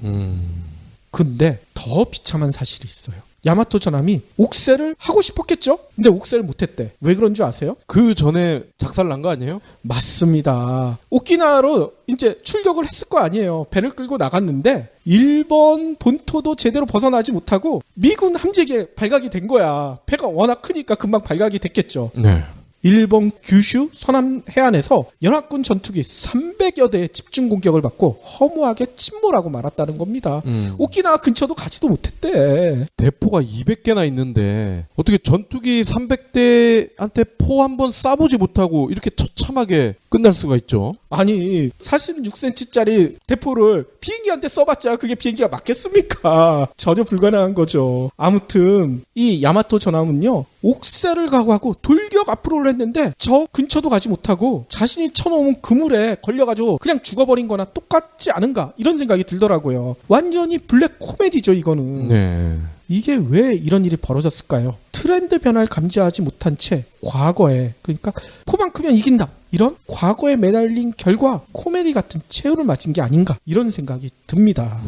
근데 더 비참한 사실이 있어요. 야마토 전함이 옥새를 하고 싶었겠죠? 근데 옥새를 못했대. 왜 그런 줄 아세요? 그 전에 작살 난 거 아니에요? 맞습니다. 오키나와로 이제 출격을 했을 거 아니에요. 배를 끌고 나갔는데 일본 본토도 제대로 벗어나지 못하고 미군 함재기에 발각이 된 거야. 배가 워낙 크니까 금방 발각이 됐겠죠. 네. 일본 규슈 서남 해안에서 연합군 전투기 300여 대의 집중 공격을 받고 허무하게 침몰하고 말았다는 겁니다. 오키나와 근처도 가지도 못했대. 대포가 200개나 있는데 어떻게 전투기 300대한테 포 한 번 쏴보지 못하고 이렇게 처참하게 끝날 수가 있죠? 아니 46cm짜리 대포를 비행기한테 써봤자 그게 비행기가 맞겠습니까? 전혀 불가능한 거죠. 아무튼 이 야마토 전함은요 옥새를 각오하고 돌격 앞으로를 했는데 저 근처도 가지 못하고 자신이 쳐놓은 그물에 걸려가지고 그냥 죽어버린 거나 똑같지 않은가 이런 생각이 들더라고요. 완전히 블랙 코미디죠 이거는. 네. 이게 왜 이런 일이 벌어졌을까요? 트렌드 변화를 감지하지 못한 채 과거에, 그러니까 포만 크면 이긴다 이런 과거에 매달린 결과 코미디 같은 최후를 맞은 게 아닌가 이런 생각이 듭니다.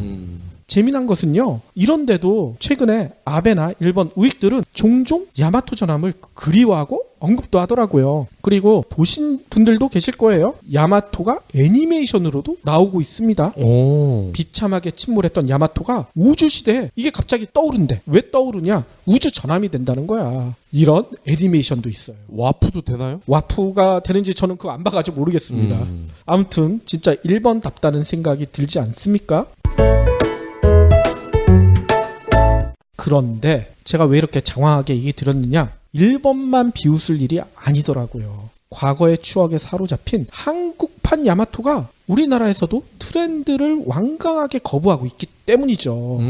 재미난 것은요, 이런데도 최근에 아베나 일본 우익들은 종종 야마토 전함을 그리워하고 언급도 하더라고요. 그리고 보신 분들도 계실 거예요. 야마토가 애니메이션으로도 나오고 있습니다. 오. 비참하게 침몰했던 야마토가 우주시대에 이게 갑자기 떠오른대. 왜 떠오르냐? 우주 전함이 된다는 거야. 이런 애니메이션도 있어요. 와프도 되나요? 와프가 되는지 저는 그거 안 봐가지고 모르겠습니다. 아무튼 진짜 1번답다는 생각이 들지 않습니까? 그런데 제가 왜 이렇게 장황하게 얘기 드렸느냐? 1번만 비웃을 일이 아니더라고요. 과거의 추억에 사로잡힌 한국판 야마토가 우리나라에서도 트렌드를 완강하게 거부하고 있기 때문이죠.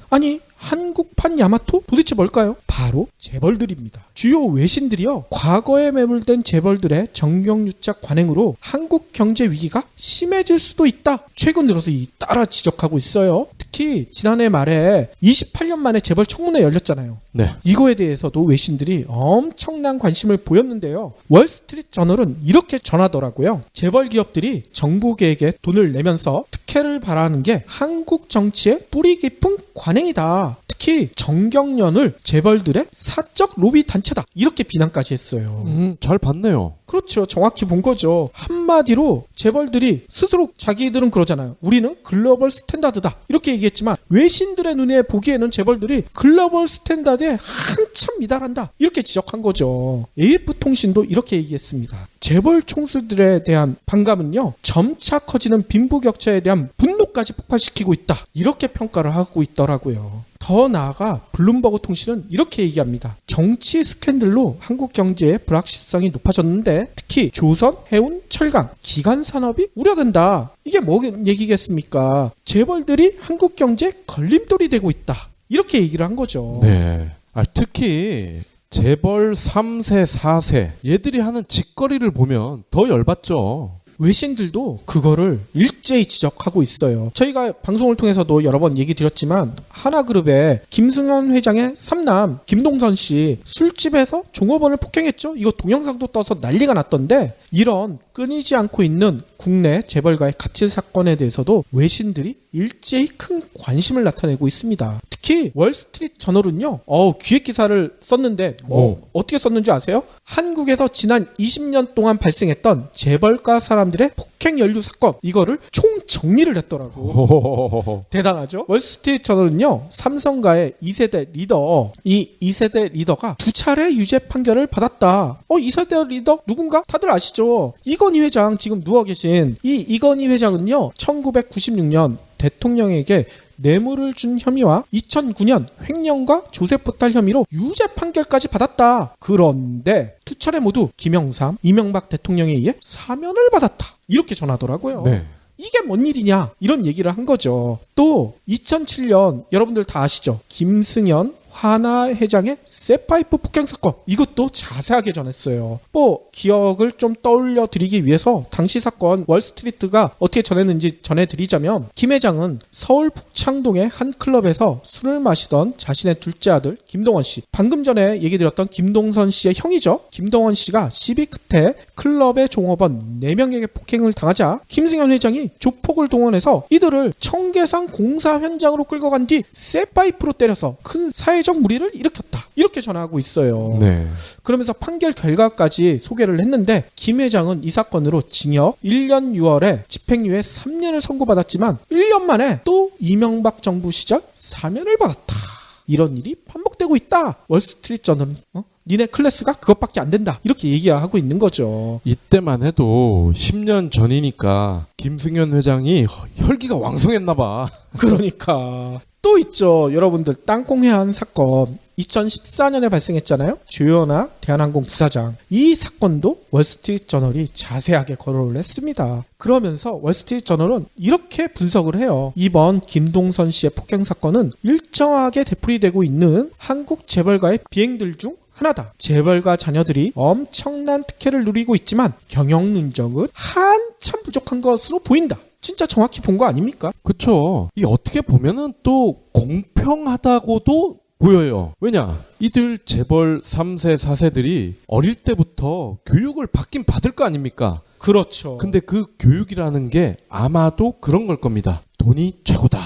아니 한국판 야마토 도대체 뭘까요? 바로 재벌들입니다. 주요 외신들이요 과거에 매몰된 재벌들의 정경유착 관행으로 한국 경제 위기가 심해질 수도 있다 최근 들어서 따라 지적하고 있어요. 특히 지난해 말에 28년 만에 재벌 청문회 열렸잖아요. 네. 이거에 대해서도 외신들이 엄청난 관심을 보였는데요. 월스트리트 저널은 이렇게 전하더라고요. 재벌 기업들이 정부계에게 돈을 내면서 특혜를 바라는 게 한국 정치의 뿌리 깊은 관행이다. 특히 정경련을 재벌들의 사적 로비 단체다. 이렇게 비난까지 했어요. 잘 봤네요. 그렇죠. 정확히 본 거죠. 한마디로 재벌들이 스스로 자기들은 그러잖아요. 우리는 글로벌 스탠다드다. 이렇게 얘기했지만 외신들의 눈에 보기에는 재벌들이 글로벌 스탠다드에 한참 미달한다. 이렇게 지적한 거죠. AF통신도 이렇게 얘기했습니다. 재벌 총수들에 대한 반감은요. 점차 커지는 빈부격차에 대한 분노까지 폭발시키고 있다. 이렇게 평가를 하고 있더라고요. 더 나아가 블룸버그 통신은 이렇게 얘기합니다. 정치 스캔들로 한국 경제의 불확실성이 높아졌는데 특히 조선, 해운, 철강, 기간 산업이 우려된다. 이게 뭐 얘기겠습니까? 재벌들이 한국 경제에 걸림돌이 되고 있다. 이렇게 얘기를 한 거죠. 네. 특히 재벌 3세, 4세 얘들이 하는 짓거리를 보면 더 열받죠. 외신들도 그거를 일제히 지적하고 있어요. 저희가 방송을 통해서도 여러 번 얘기 드렸지만 하나그룹의 김승현 회장의 삼남 김동선 씨 술집에서 종업원을 폭행했죠. 이거 동영상도 떠서 난리가 났던데 이런 끊이지 않고 있는 국내 재벌가의 갑질 사건에 대해서도 외신들이 일제히 큰 관심을 나타내고 있습니다. 특히 월스트리트 저널은요. 기획 기사를 썼는데 어떻게 썼는지 아세요? 한국에서 지난 20년 동안 발생했던 재벌가 사람들의 폭행 연루 사건 이거를 총 정리를 했더라고. 대단하죠? 월스트리트 저널은요. 삼성가의 2세대 리더 이 2세대 리더가 2차례 유죄 판결을 받았다. 2세대 리더 누군가? 다들 아시죠? 이건희 회장 지금 누워 계신 이 이건희 회장은요. 1996년 대통령에게 뇌물을 준 혐의와 2009년 횡령과 조세포탈 혐의로 유죄 판결까지 받았다. 그런데 두 차례 모두 김영삼, 이명박 대통령에 의해 사면을 받았다. 이렇게 전하더라고요. 네. 이게 뭔 일이냐 이런 얘기를 한 거죠. 또 2007년 여러분들 다 아시죠? 김승현 화나 회장의 쇠파이프 폭행 사건 이것도 자세하게 전했어요. 기억을 좀 떠올려 드리기 위해서 당시 사건 월스트리트가 어떻게 전했는지 전해드리자면 김 회장은 서울 북창동의 한 클럽에서 술을 마시던 자신의 둘째 아들 김동원 씨 방금 전에 얘기 드렸던 김동선 씨의 형이죠. 김동원 씨가 시비 끝에 클럽의 종업원 4명에게 폭행을 당하자 김승현 회장이 조폭을 동원해서 이들을 청계산 공사 현장으로 끌고 간 뒤 쇠파이프로 때려서 큰 사회적 무리를 일으켰다. 이렇게 전하고 있어요. 네. 그러면서 판결 결과까지 소개를 했는데 김 회장은 이 사건으로 징역 1년 6월에 집행유예 3년을 선고받았지만 1년 만에 또 이명박 정부 시절 사면을 받았다. 이런 일이 반복되고 있다. 월스트리트 저널은 니네 클래스가 그것밖에 안 된다. 이렇게 얘기하고 있는 거죠. 이때만 해도 10년 전이니까 김승현 회장이 혈기가 왕성했나 봐. 그러니까 또 있죠. 여러분들 땅콩해안 사건 2014년에 발생했잖아요. 조현아 대한항공 부사장. 이 사건도 월스트리트 저널이 자세하게 거론을 했습니다. 그러면서 월스트리트 저널은 이렇게 분석을 해요. 이번 김동선 씨의 폭행 사건은 일정하게 되풀이되고 있는 한국 재벌가의 비행들 중 하나다. 재벌가 자녀들이 엄청난 특혜를 누리고 있지만 경영 능력은 한참 부족한 것으로 보인다. 진짜 정확히 본 거 아닙니까? 그쵸. 이 어떻게 보면은 또 공평하다고도 보여요. 왜냐? 이들 재벌 3세, 4세들이 어릴 때부터 교육을 받긴 받을 거 아닙니까? 그렇죠. 근데 그 교육이라는 게 아마도 그런 걸 겁니다. 돈이 최고다.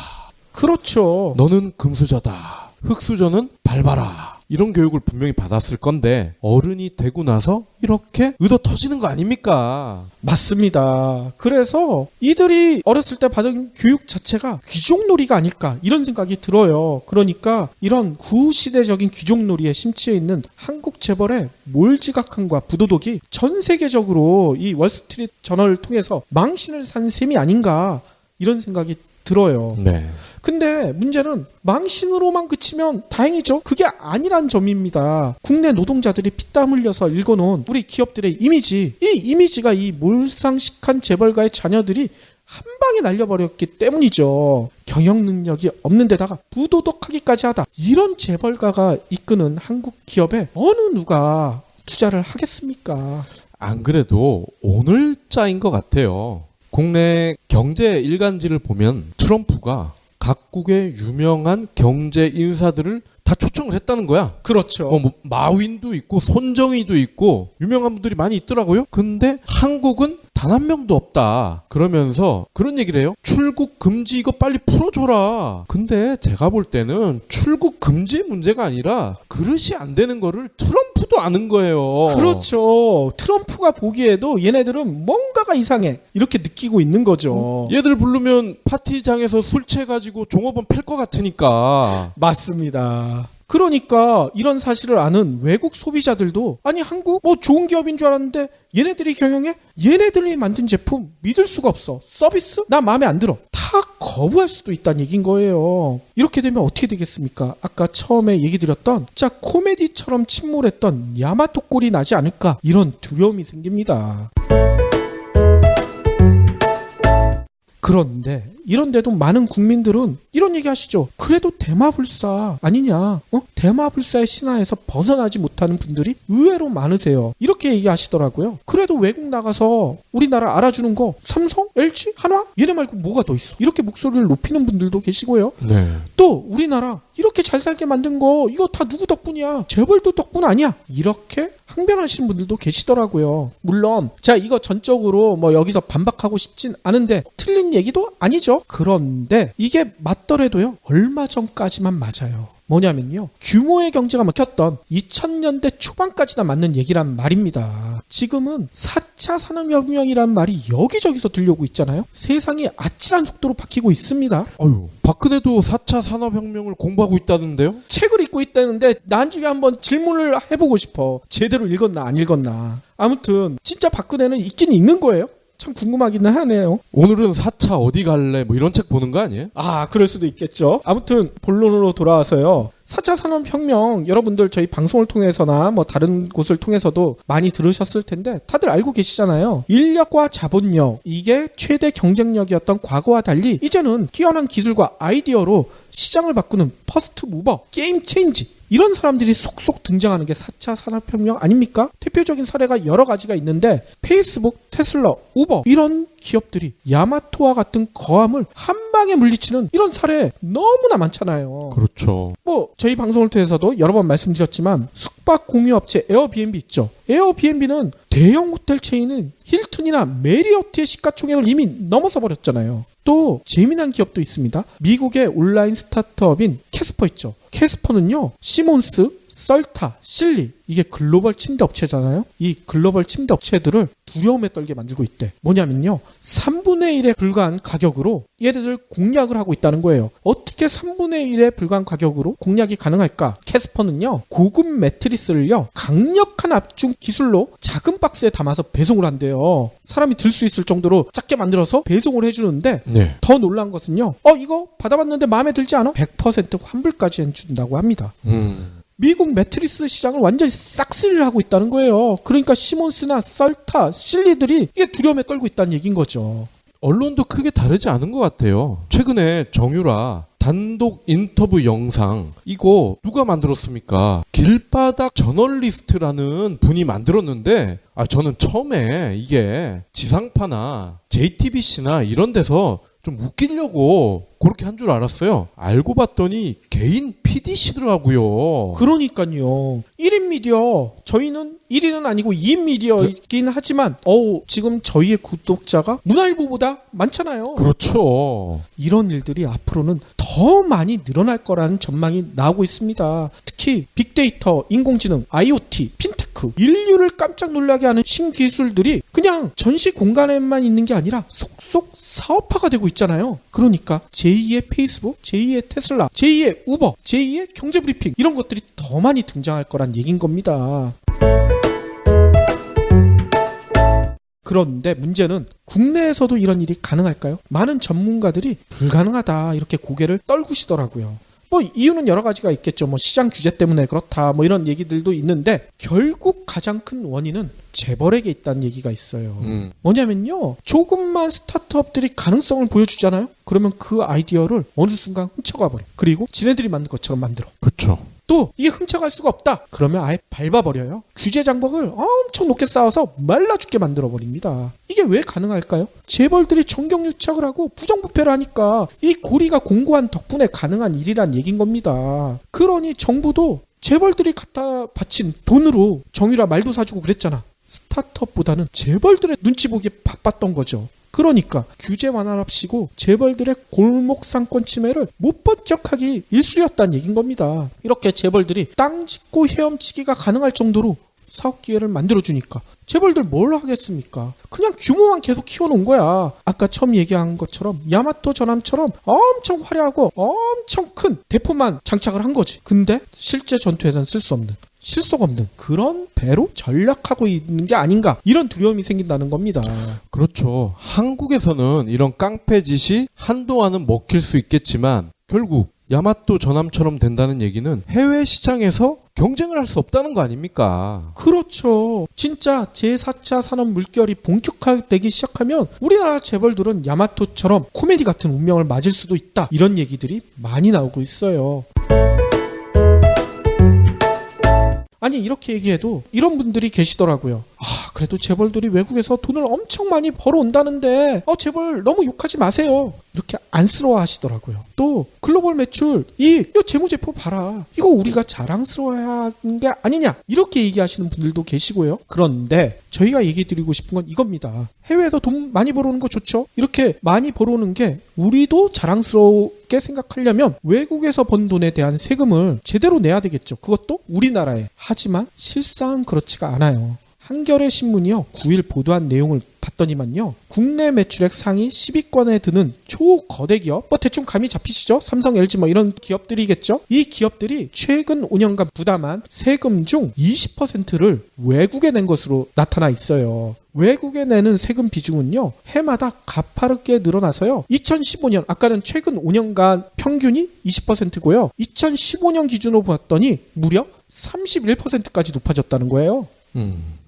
그렇죠. 너는 금수저다. 흑수저는 밟아라. 이런 교육을 분명히 받았을 건데 어른이 되고 나서 이렇게 의도 터지는 거 아닙니까? 맞습니다. 그래서 이들이 어렸을 때 받은 교육 자체가 귀족놀이가 아닐까 이런 생각이 들어요. 그러니까 이런 구시대적인 귀족놀이에 심취해 있는 한국 재벌의 몰지각함과 부도덕이 전 세계적으로 이 월스트리트 저널을 통해서 망신을 산 셈이 아닌가 이런 생각이 들어요. 네. 근데 문제는 망신으로만 그치면 다행이죠. 그게 아니란 점입니다. 국내 노동자들이 피땀 흘려서 읽어놓은 우리 기업들의 이미지, 이 이미지가 이 몰상식한 재벌가의 자녀들이 한 방에 날려버렸기 때문이죠. 경영 능력이 없는 데다가 부도덕하기까지 하다. 이런 재벌가가 이끄는 한국 기업에 어느 누가 투자를 하겠습니까? 안 그래도 오늘자인 것 같아요. 국내 경제 일간지를 보면 트럼프가 각국의 유명한 경제 인사들을 다 초청을 했다는 거야. 그렇죠. 뭐 마윈도 있고 손정희도 있고 유명한 분들이 많이 있더라고요. 근데 한국은 단 한 명도 없다. 그러면서 그런 얘기를 해요. 출국 금지 이거 빨리 풀어줘라. 근데 제가 볼 때는 출국 금지 문제가 아니라 그릇이 안 되는 거를 트럼프도 아는 거예요. 그렇죠. 트럼프가 보기에도 얘네들은 뭔가가 이상해. 이렇게 느끼고 있는 거죠. 얘들 부르면 파티장에서 술 취해가지고 종업원 팰 것 같으니까. 맞습니다. 그러니까 이런 사실을 아는 외국 소비자들도 아니 한국 뭐 좋은 기업인 줄 알았는데 얘네들이 경영해? 얘네들이 만든 제품 믿을 수가 없어. 서비스? 나 마음에 안 들어. 다 거부할 수도 있다는 얘기인 거예요. 이렇게 되면 어떻게 되겠습니까? 아까 처음에 얘기 드렸던 진짜 코미디처럼 침몰했던 야마토 꼴이 나지 않을까 이런 두려움이 생깁니다. 그런데 이런데도 많은 국민들은 이런 얘기 하시죠. 그래도 대마불사 아니냐? 대마불사의 신화에서 벗어나지 못하는 분들이 의외로 많으세요. 이렇게 얘기하시더라고요. 그래도 외국 나가서 우리나라 알아주는 거 삼성, LG, 한화 얘네 말고 뭐가 더 있어? 이렇게 목소리를 높이는 분들도 계시고요. 네. 또 우리나라 이렇게 잘 살게 만든 거 이거 다 누구 덕분이야? 재벌도 덕분 아니야? 이렇게 항변하시는 분들도 계시더라고요. 물론 제가 이거 전적으로 뭐 여기서 반박하고 싶진 않은데 틀린 얘기도 아니죠. 그런데 이게 맞더라도요. 얼마 전까지만 맞아요. 뭐냐면요. 규모의 경제가 막혔던 2000년대 초반까지나 맞는 얘기란 말입니다. 지금은 4차 산업혁명이란 말이 여기저기서 들려오고 있잖아요. 세상이 아찔한 속도로 바뀌고 있습니다. 박근혜도 4차 산업혁명을 공부하고 있다던데요? 책을 읽고 있다는데 나중에 한번 질문을 해보고 싶어. 제대로 읽었나 안 읽었나. 아무튼 진짜 박근혜는 있긴 있는 거예요? 참 궁금하기는 하네요. 오늘은 4차 어디 갈래? 뭐 이런 책 보는 거 아니에요? 그럴 수도 있겠죠. 아무튼 본론으로 돌아와서요. 4차 산업혁명 여러분들 저희 방송을 통해서나 뭐 다른 곳을 통해서도 많이 들으셨을 텐데 다들 알고 계시잖아요. 인력과 자본력 이게 최대 경쟁력이었던 과거와 달리 이제는 뛰어난 기술과 아이디어로 시장을 바꾸는 퍼스트 무버, 게임 체인지 이런 사람들이 속속 등장하는 게 4차 산업혁명 아닙니까? 대표적인 사례가 여러 가지가 있는데 페이스북, 테슬라, 우버 이런 기업들이 야마토와 같은 거함을 한 방에 물리치는 이런 사례 너무나 많잖아요. 그렇죠. 뭐 저희 방송을 통해서도 여러 번 말씀드렸지만 숙박 공유업체 에어비앤비 있죠. 에어비앤비는 대형 호텔 체인은 힐튼이나 메리어트의 시가총액을 이미 넘어서 버렸잖아요. 또 재미난 기업도 있습니다. 미국의 온라인 스타트업인 캐스퍼 있죠. 캐스퍼는요. 시몬스, 썰타, 실리 이게 글로벌 침대 업체잖아요. 이 글로벌 침대 업체들을 두려움에 떨게 만들고 있대. 뭐냐면요. 3분의 1에 불과한 가격으로 얘네들 공략을 하고 있다는 거예요. 어떻게 3분의 1에 불과한 가격으로 공략이 가능할까? 캐스퍼는요. 고급 매트리스를요. 강력한 압축 기술로 작은 박스에 담아서 배송을 한대요. 사람이 들 수 있을 정도로 작게 만들어서 배송을 해주는데 네. 더 놀란 것은요. 이거 받아봤는데 마음에 들지 않아? 100% 환불까지 해준다고 합니다. 미국 매트리스 시장을 완전히 싹쓸이를 하고 있다는 거예요. 그러니까 시몬스나 썰타, 실리들이 이게 두려움에 떨고 있다는 얘기인 거죠. 언론도 크게 다르지 않은 것 같아요. 최근에 정유라 단독 인터뷰 영상 이거 누가 만들었습니까? 길바닥 저널리스트라는 분이 만들었는데 저는 처음에 이게 지상파나 JTBC나 이런 데서 좀 웃기려고 그렇게 한 줄 알았어요. 알고 봤더니 개인 PD시더라고요. 그러니까요. 1인 미디어 저희는 1인은 아니고 2인 미디어이긴 하지만 지금 저희의 구독자가 문화일보보다 많잖아요. 그렇죠. 이런 일들이 앞으로는 더 많이 늘어날 거라는 전망이 나오고 있습니다. 특히 빅데이터, 인공지능, IoT, 핀테크 인류를 깜짝 놀라게 하는 신기술들이 그냥 전시 공간에만 있는 게 아니라 속속 사업화가 되고 있잖아요. 그러니까 제2의 페이스북, 제2의 테슬라, 제2의 우버, 제2의 경제브리핑 이런 것들이 더 많이 등장할 거란 얘기인 겁니다. 그런데 문제는 국내에서도 이런 일이 가능할까요? 많은 전문가들이 불가능하다 이렇게 고개를 떨구시더라고요. 뭐 이유는 여러 가지가 있겠죠. 뭐 시장 규제 때문에 그렇다 뭐 이런 얘기들도 있는데 결국 가장 큰 원인은 재벌에게 있다는 얘기가 있어요. 뭐냐면요. 조금만 스타트업들이 가능성을 보여주잖아요. 그러면 그 아이디어를 어느 순간 훔쳐가 버려. 그리고 지네들이 만든 것처럼 만들어. 그렇죠. 또 이게 훔쳐갈 수가 없다. 그러면 아예 밟아버려요. 규제 장벽을 엄청 높게 쌓아서 말라 죽게 만들어버립니다. 이게 왜 가능할까요? 재벌들이 정경유착을 하고 부정부패를 하니까 이 고리가 공고한 덕분에 가능한 일이란 얘긴 겁니다. 그러니 정부도 재벌들이 갖다 바친 돈으로 정유라 말도 사주고 그랬잖아. 스타트업보다는 재벌들의 눈치 보기에 바빴던 거죠. 그러니까 규제 완화랍시고 재벌들의 골목 상권 침해를 못 본 척하기 일쑤였다는 얘긴 겁니다. 이렇게 재벌들이 땅 짓고 헤엄치기가 가능할 정도로 사업 기회를 만들어주니까 재벌들 뭘 하겠습니까? 그냥 규모만 계속 키워놓은 거야. 아까 처음 얘기한 것처럼 야마토 전함처럼 엄청 화려하고 엄청 큰 대포만 장착을 한 거지. 근데 실제 전투에서는 쓸 수 없는 실속 없는 그런 배로 전락하고 있는 게 아닌가 이런 두려움이 생긴다는 겁니다. 그렇죠. 한국에서는 이런 깡패짓이 한동안은 먹힐 수 있겠지만 결국 야마토 전함처럼 된다는 얘기는 해외 시장에서 경쟁을 할 수 없다는 거 아닙니까? 그렇죠. 진짜 제4차 산업 물결이 본격화되기 시작하면 우리나라 재벌들은 야마토처럼 코미디 같은 운명을 맞을 수도 있다. 이런 얘기들이 많이 나오고 있어요. 아니 이렇게 얘기해도 이런 분들이 계시더라고요. 그래도 재벌들이 외국에서 돈을 엄청 많이 벌어온다는데 재벌 너무 욕하지 마세요. 이렇게 안쓰러워 하시더라고요. 또 글로벌 매출 이 재무제표 봐라. 이거 우리가 자랑스러워야 하는 게 아니냐. 이렇게 얘기하시는 분들도 계시고요. 그런데 저희가 얘기 드리고 싶은 건 이겁니다. 해외에서 돈 많이 벌어오는 거 좋죠. 이렇게 많이 벌어오는 게 우리도 자랑스럽게 생각하려면 외국에서 번 돈에 대한 세금을 제대로 내야 되겠죠. 그것도 우리나라에. 하지만 실상은 그렇지가 않아요. 한겨레 신문이요 9일 보도한 내용을 봤더니만요 국내 매출액 상위 10위권에 드는 초거대 기업 대충 감이 잡히시죠? 삼성, LG 이런 기업들이겠죠? 이 기업들이 최근 5년간 부담한 세금 중 20%를 외국에 낸 것으로 나타나 있어요. 외국에 내는 세금 비중은요 해마다 가파르게 늘어나서요 2015년 아까는 최근 5년간 평균이 20%고요 2015년 기준으로 봤더니 무려 31%까지 높아졌다는 거예요.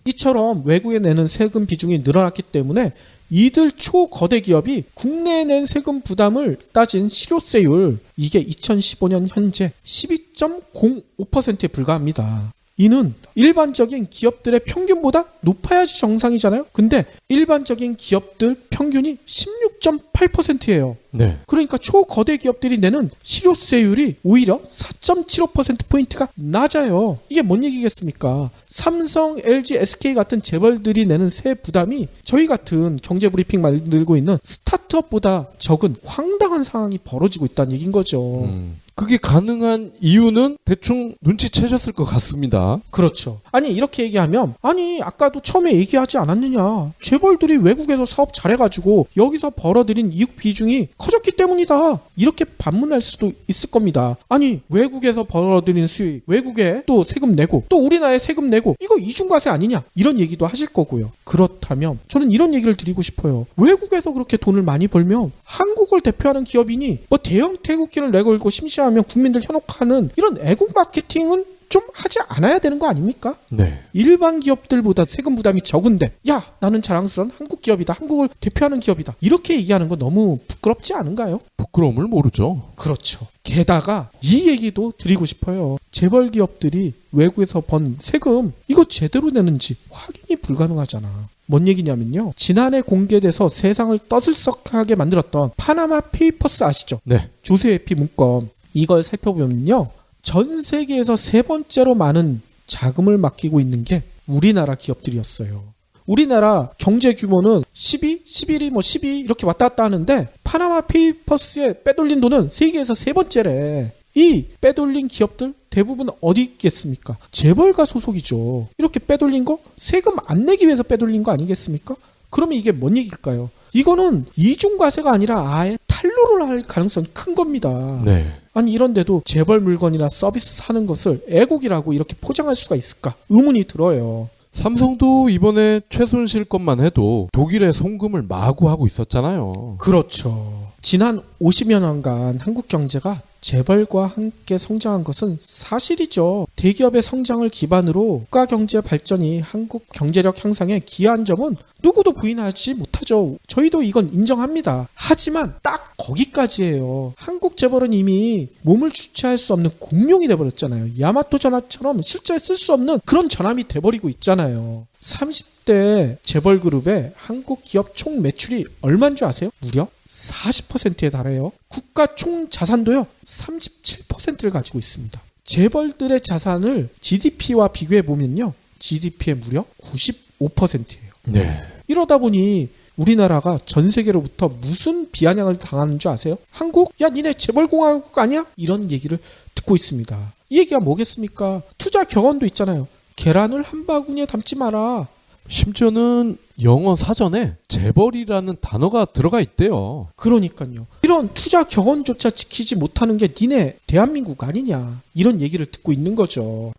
이처럼 외국에 내는 세금 비중이 늘어났기 때문에 이들 초거대 기업이 국내에 낸 세금 부담을 따진 실효세율 이게 2015년 현재 12.05%에 불과합니다. 이는 일반적인 기업들의 평균보다 높아야지 정상이잖아요. 근데 일반적인 기업들 평균이 16.8%예요. 네. 그러니까 초거대 기업들이 내는 실효세율이 오히려 4.75%포인트가 낮아요. 이게 뭔 얘기겠습니까? 삼성, LG, SK 같은 재벌들이 내는 세 부담이 저희 같은 경제브리핑 만들고 있는 스타트업보다 적은 황당한 상황이 벌어지고 있다는 얘기인 거죠. 그게 가능한 이유는 대충 눈치채셨을 것 같습니다. 그렇죠. 아니 이렇게 얘기하면 아까도 처음에 얘기하지 않았느냐. 재벌들이 외국에서 사업 잘해가지고 여기서 벌어들인 이익 비중이 커졌기 때문이다. 이렇게 반문할 수도 있을 겁니다. 아니 외국에서 벌어들인 수익 외국에 또 세금 내고 또 우리나라에 세금 내고 이거 이중과세 아니냐. 이런 얘기도 하실 거고요. 그렇다면 저는 이런 얘기를 드리고 싶어요. 외국에서 그렇게 돈을 많이 벌면 한국을 대표하는 기업이니 대형 태극기를 내걸고 심심하면 국민들 현혹하는 이런 애국 마케팅은 좀 하지 않아야 되는 거 아닙니까? 네. 일반 기업들보다 세금 부담이 적은데 나는 자랑스러운 한국 기업이다. 한국을 대표하는 기업이다. 이렇게 얘기하는 거 너무 부끄럽지 않은가요? 부끄러움을 모르죠. 그렇죠. 게다가 이 얘기도 드리고 싶어요. 재벌 기업들이 외국에서 번 세금 이거 제대로 내는지 확인이 불가능하잖아. 뭔 얘기냐면요. 지난해 공개돼서 세상을 떠들썩하게 만들었던 파나마 페이퍼스 아시죠? 네. 조세회피 문건. 이걸 살펴보면요. 전 세계에서 세 번째로 많은 자금을 맡기고 있는 게 우리나라 기업들이었어요. 우리나라 경제 규모는 12, 11이 12 이렇게 왔다 갔다 하는데 파나마 페이퍼스에 빼돌린 돈은 세계에서 세 번째래. 이 빼돌린 기업들 대부분 어디 있겠습니까? 재벌가 소속이죠. 이렇게 빼돌린 거 세금 안 내기 위해서 빼돌린 거 아니겠습니까? 그러면 이게 뭔 얘기일까요? 이거는 이중과세가 아니라 아예 탈루를 할 가능성이 큰 겁니다. 네. 아니 이런데도 재벌 물건이나 서비스 사는 것을 애국이라고 이렇게 포장할 수가 있을까? 의문이 들어요. 삼성도 이번에 최순실 것만 해도 독일에 송금을 마구 하고 있었잖아요. 그렇죠. 지난 50여 년간 한국 경제가 재벌과 함께 성장한 것은 사실이죠. 대기업의 성장을 기반으로 국가 경제 발전이 한국 경제력 향상에 기여한 점은 누구도 부인하지 못하죠. 저희도 이건 인정합니다. 하지만 딱 거기까지예요. 한국 재벌은 이미 몸을 주체할 수 없는 공룡이 돼버렸잖아요. 야마토 전함처럼 실제 쓸 수 없는 그런 전함이 돼버리고 있잖아요. 30대 재벌 그룹의 한국 기업 총 매출이 얼마인 줄 아세요? 무려 40%에 달해요. 국가 총 자산도요 37%를 가지고 있습니다. 재벌들의 자산을 GDP와 비교해 보면요 GDP의 무려 95%예요. 네. 이러다 보니 우리나라가 전 세계로부터 무슨 비아냥을 당하는 줄 아세요? 한국? 야 니네 재벌공화국 아니야? 이런 얘기를 듣고 있습니다. 이 얘기가 뭐겠습니까? 투자 경험도 있잖아요. 계란을 한 바구니에 담지 마라. 심지어는 영어 사전에 재벌이라는 단어가 들어가 있대요. 그러니까요. 이런 투자 경험조차 지키지 못하는 게 니네 대한민국 아니냐. 이런 얘기를 듣고 있는 거죠.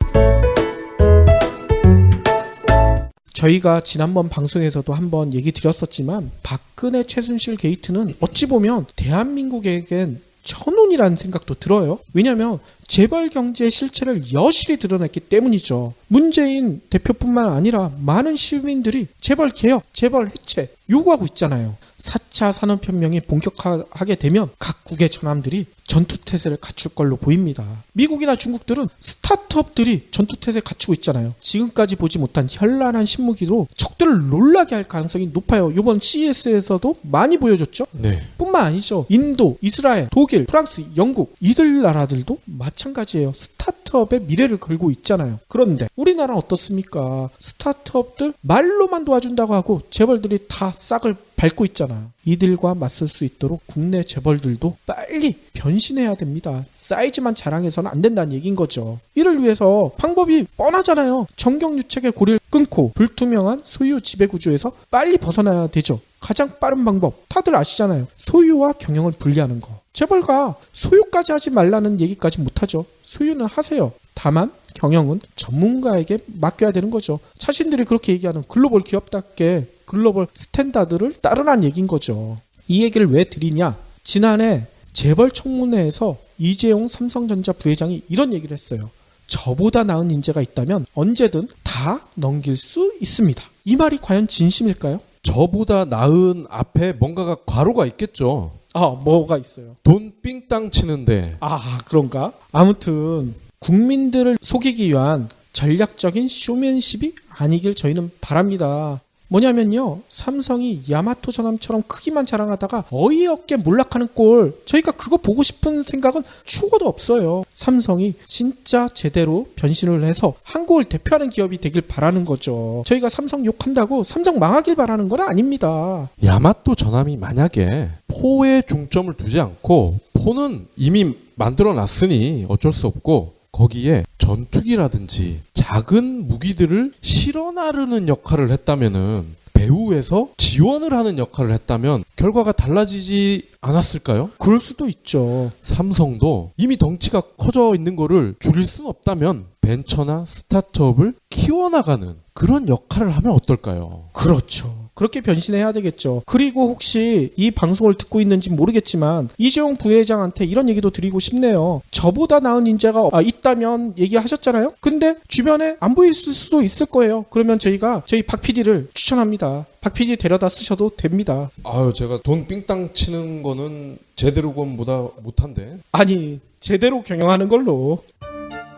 저희가 지난번 방송에서도 한번 얘기 드렸었지만 박근혜 최순실 게이트는 어찌 보면 대한민국에겐 천운이라는 생각도 들어요. 왜냐하면 재벌 경제의 실체를 여실히 드러냈기 때문이죠. 문재인 대표뿐만 아니라 많은 시민들이 재벌 개혁, 재벌 해체 요구하고 있잖아요. 4차 산업혁명이 본격화하게 되면 각국의 전함들이 전투태세를 갖출 걸로 보입니다. 미국이나 중국들은 스타트업들이 전투태세 갖추고 있잖아요. 지금까지 보지 못한 현란한 신무기로 적들을 놀라게 할 가능성이 높아요. 이번 CES에서도 많이 보여줬죠. 네. 뿐만 아니죠. 인도, 이스라엘, 독일, 프랑스, 영국 이들 나라들도 마찬가지예요. 스타트업의 미래를 걸고 있잖아요. 그런데 우리나라는 어떻습니까? 스타트업들 말로만 도와준다고 하고 재벌들이 다 싹을 밟고 있잖아. 이들과 맞설 수 있도록 국내 재벌들도 빨리 변신해야 됩니다. 사이즈만 자랑해서는 안 된다는 얘기인 거죠. 이를 위해서 방법이 뻔하잖아요. 정경유착의 고리를 끊고 불투명한 소유 지배구조에서 빨리 벗어나야 되죠. 가장 빠른 방법 다들 아시잖아요. 소유와 경영을 분리하는 거. 재벌가 소유까지 하지 말라는 얘기까지 못하죠. 소유는 하세요. 다만 경영은 전문가에게 맡겨야 되는 거죠. 자신들이 그렇게 얘기하는 글로벌 기업답게 글로벌 스탠다드를 따르라는 얘기인 거죠. 이 얘기를 왜 드리냐? 지난해 재벌 청문회에서 이재용 삼성전자 부회장이 이런 얘기를 했어요. 저보다 나은 인재가 있다면 언제든 다 넘길 수 있습니다. 이 말이 과연 진심일까요? 저보다 나은 앞에 뭔가가 괄호가 있겠죠. 뭐가 있어요? 돈 삥땅 치는데. 그런가? 아무튼 국민들을 속이기 위한 전략적인 쇼맨십이 아니길 저희는 바랍니다. 뭐냐면요, 삼성이 야마토 전함처럼 크기만 자랑하다가 어이없게 몰락하는 꼴, 저희가 그거 보고 싶은 생각은 추고도 없어요. 삼성이 진짜 제대로 변신을 해서 한국을 대표하는 기업이 되길 바라는 거죠. 저희가 삼성 욕한다고 삼성 망하길 바라는 건 아닙니다. 야마토 전함이 만약에 포에 중점을 두지 않고, 포는 이미 만들어 놨으니 어쩔 수 없고 거기에 전투기라든지 작은 무기들을 실어 나르는 역할을 했다면은, 배후에서 지원을 하는 역할을 했다면 결과가 달라지지 않았을까요? 그럴 수도 있죠. 삼성도 이미 덩치가 커져 있는 거를 줄일 수는 없다면 벤처나 스타트업을 키워나가는 그런 역할을 하면 어떨까요? 그렇죠. 그렇게 변신해야 되겠죠. 그리고 혹시 이 방송을 듣고 있는지 모르겠지만 이재용 부회장한테 이런 얘기도 드리고 싶네요. 저보다 나은 인재가 있다면 얘기하셨잖아요. 근데 주변에 안 보일 수도 있을 거예요. 그러면 저희 박 PD를 추천합니다. 박 PD 데려다 쓰셔도 됩니다. 제가 돈 삥땅 치는 거는 제대로 건보다 못한데. 아니, 제대로 경영하는 걸로.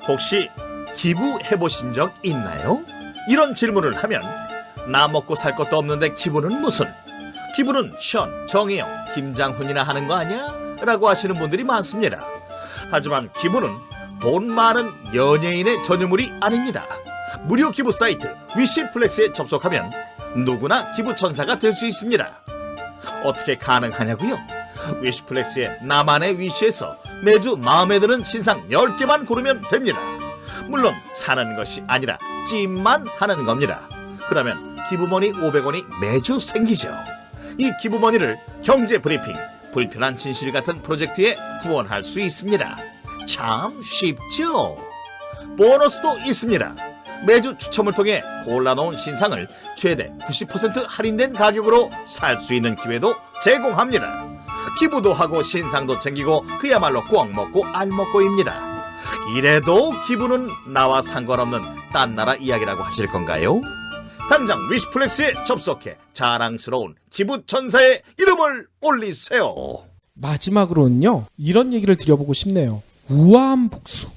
혹시 기부해보신 적 있나요? 이런 질문을 하면 나 먹고 살 것도 없는데 기부는 무슨? 기부는 션, 정혜영, 김장훈이나 하는 거 아니야? 라고 하시는 분들이 많습니다. 하지만 기부는 돈 많은 연예인의 전유물이 아닙니다. 무료 기부 사이트 위시플렉스에 접속하면 누구나 기부천사가 될 수 있습니다. 어떻게 가능하냐고요? 위시플렉스의 나만의 위시에서 매주 마음에 드는 신상 10개만 고르면 됩니다. 물론 사는 것이 아니라 찜만 하는 겁니다. 그러면 기부머니 500원이 매주 생기죠. 이 기부머니를 경제브리핑, 불편한 진실 같은 프로젝트에 후원할 수 있습니다. 참 쉽죠? 보너스도 있습니다. 매주 추첨을 통해 골라놓은 신상을 최대 90% 할인된 가격으로 살 수 있는 기회도 제공합니다. 기부도 하고 신상도 챙기고 그야말로 꽉 먹고 알 먹고입니다. 이래도 기부는 나와 상관없는 딴 나라 이야기라고 하실 건가요? 당장 위시플렉스에 접속해 자랑스러운 기부천사의 이름을 올리세요. 마지막으로는요, 이런 얘기를 드려보고 싶네요. 우아한 복수.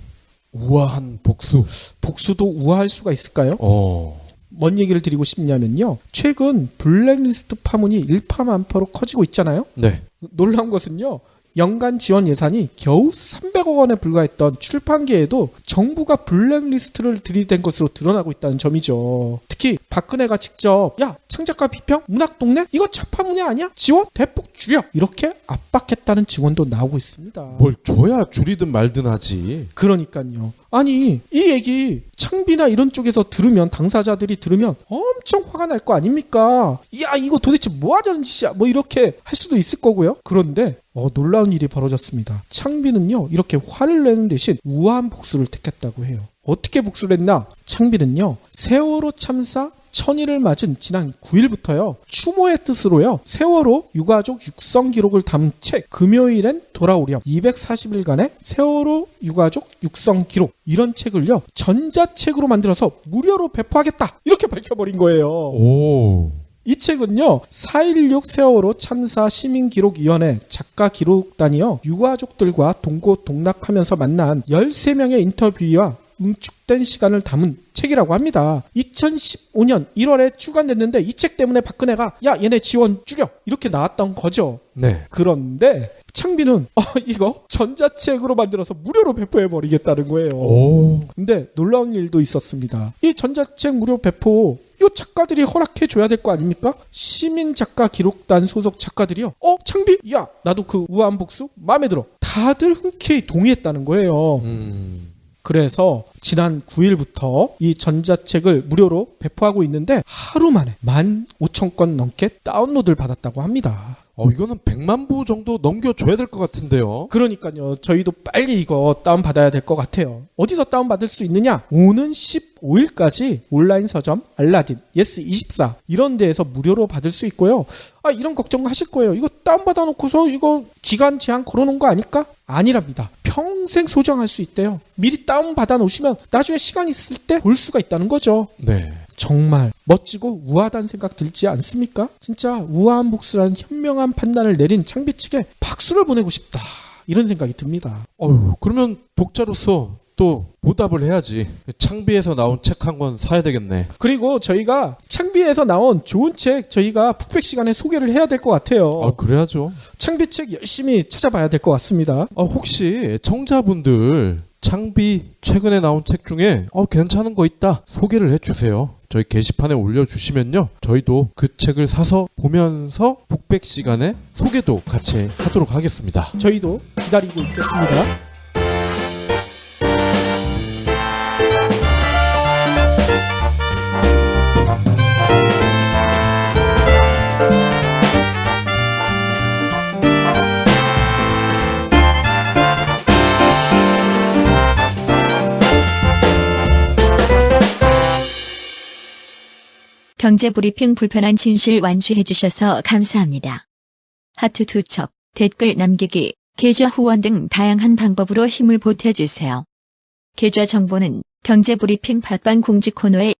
우아한 복수. 복수도 우아할 수가 있을까요? 뭔 얘기를 드리고 싶냐면요, 최근 블랙리스트 파문이 일파만파로 커지고 있잖아요. 네. 놀라운 것은요, 연간 지원 예산이 겨우 300억 원에 불과했던 출판계에도 정부가 블랙리스트를 들이댄 것으로 드러나고 있다는 점이죠. 특히 박근혜가 직접 창작가 비평? 문학동네? 이거 자파문예 아니야? 지원? 대폭 줄여! 이렇게 압박했다는 증언도 나오고 있습니다. 뭘 줘야 줄이든 말든 하지. 그러니까요. 아니, 이 얘기 창비나 이런 쪽에서 들으면, 당사자들이 들으면 엄청 화가 날 거 아닙니까? 야, 이거 도대체 뭐 하자는 짓이야? 뭐 이렇게 할 수도 있을 거고요. 그런데 놀라운 일이 벌어졌습니다. 창비는요, 이렇게 화를 내는 대신 우아한 복수를 택했다고 해요. 어떻게 복수를 했나? 창비는요, 세월호 참사 천일을 맞은 지난 9일부터요. 추모의 뜻으로요. 세월호 유가족 육성 기록을 담은 책 금요일엔 돌아오렴 240일간의 세월호 유가족 육성 기록 이런 책을요. 전자책으로 만들어서 무료로 배포하겠다. 이렇게 밝혀버린 거예요. 오. 이 책은요. 4.16 세월호 참사 시민기록위원회 작가 기록단이요. 유가족들과 동고동락하면서 만난 13명의 인터뷰와 응축된 시간을 담은 책이라고 합니다. 2015년 1월에 출간됐는데 이 책 때문에 박근혜가 야 얘네 지원 줄여 이렇게 나왔던 거죠. 네. 그런데 창비는 이거 전자책으로 만들어서 무료로 배포해버리겠다는 거예요. 오. 근데 놀라운 일도 있었습니다. 이 전자책 무료 배포 이 작가들이 허락해줘야 될 거 아닙니까? 시민작가 기록단 소속 작가들이요. 창비? 야 나도 그 우한복수 마음에 들어. 다들 흔쾌히 동의했다는 거예요. 그래서 지난 9일부터 이 전자책을 무료로 배포하고 있는데 하루 만에 15,000건 넘게 다운로드를 받았다고 합니다. 이거는 100만 부 정도 넘겨줘야 될 것 같은데요. 그러니까요. 저희도 빨리 이거 다운받아야 될 것 같아요. 어디서 다운받을 수 있느냐? 오는 15일까지 온라인 서점, 알라딘, 예스24 이런 데에서 무료로 받을 수 있고요. 이런 걱정하실 거예요. 이거 다운받아 놓고서 이거 기간 제한 걸어놓은 거 아닐까? 아니랍니다. 평생 소장할 수 있대요. 미리 다운받아 놓으시면 나중에 시간 있을 때 볼 수가 있다는 거죠. 네. 정말 멋지고 우아하다는 생각 들지 않습니까? 진짜 우아한 복수라는 현명한 판단을 내린 창비 측에 박수를 보내고 싶다. 이런 생각이 듭니다. 그러면 독자로서 또 보답을 해야지. 창비에서 나온 책 한 권 사야 되겠네. 그리고 저희가 창비에서 나온 좋은 책 저희가 푹백 시간에 소개를 해야 될 것 같아요. 그래야죠. 창비 책 열심히 찾아봐야 될 것 같습니다. 혹시 청자분들 창비 최근에 나온 책 중에 괜찮은 거 있다 소개를 해주세요. 저희 게시판에 올려주시면요. 저희도 그 책을 사서 보면서 북백 시간에 소개도 같이 하도록 하겠습니다. 저희도 기다리고 있겠습니다. 경제브리핑 불편한 진실 완수해주셔서 감사합니다. 하트 2첩, 댓글 남기기, 계좌 후원 등 다양한 방법으로 힘을 보태주세요. 계좌 정보는 경제브리핑 팟빵 공지 코너에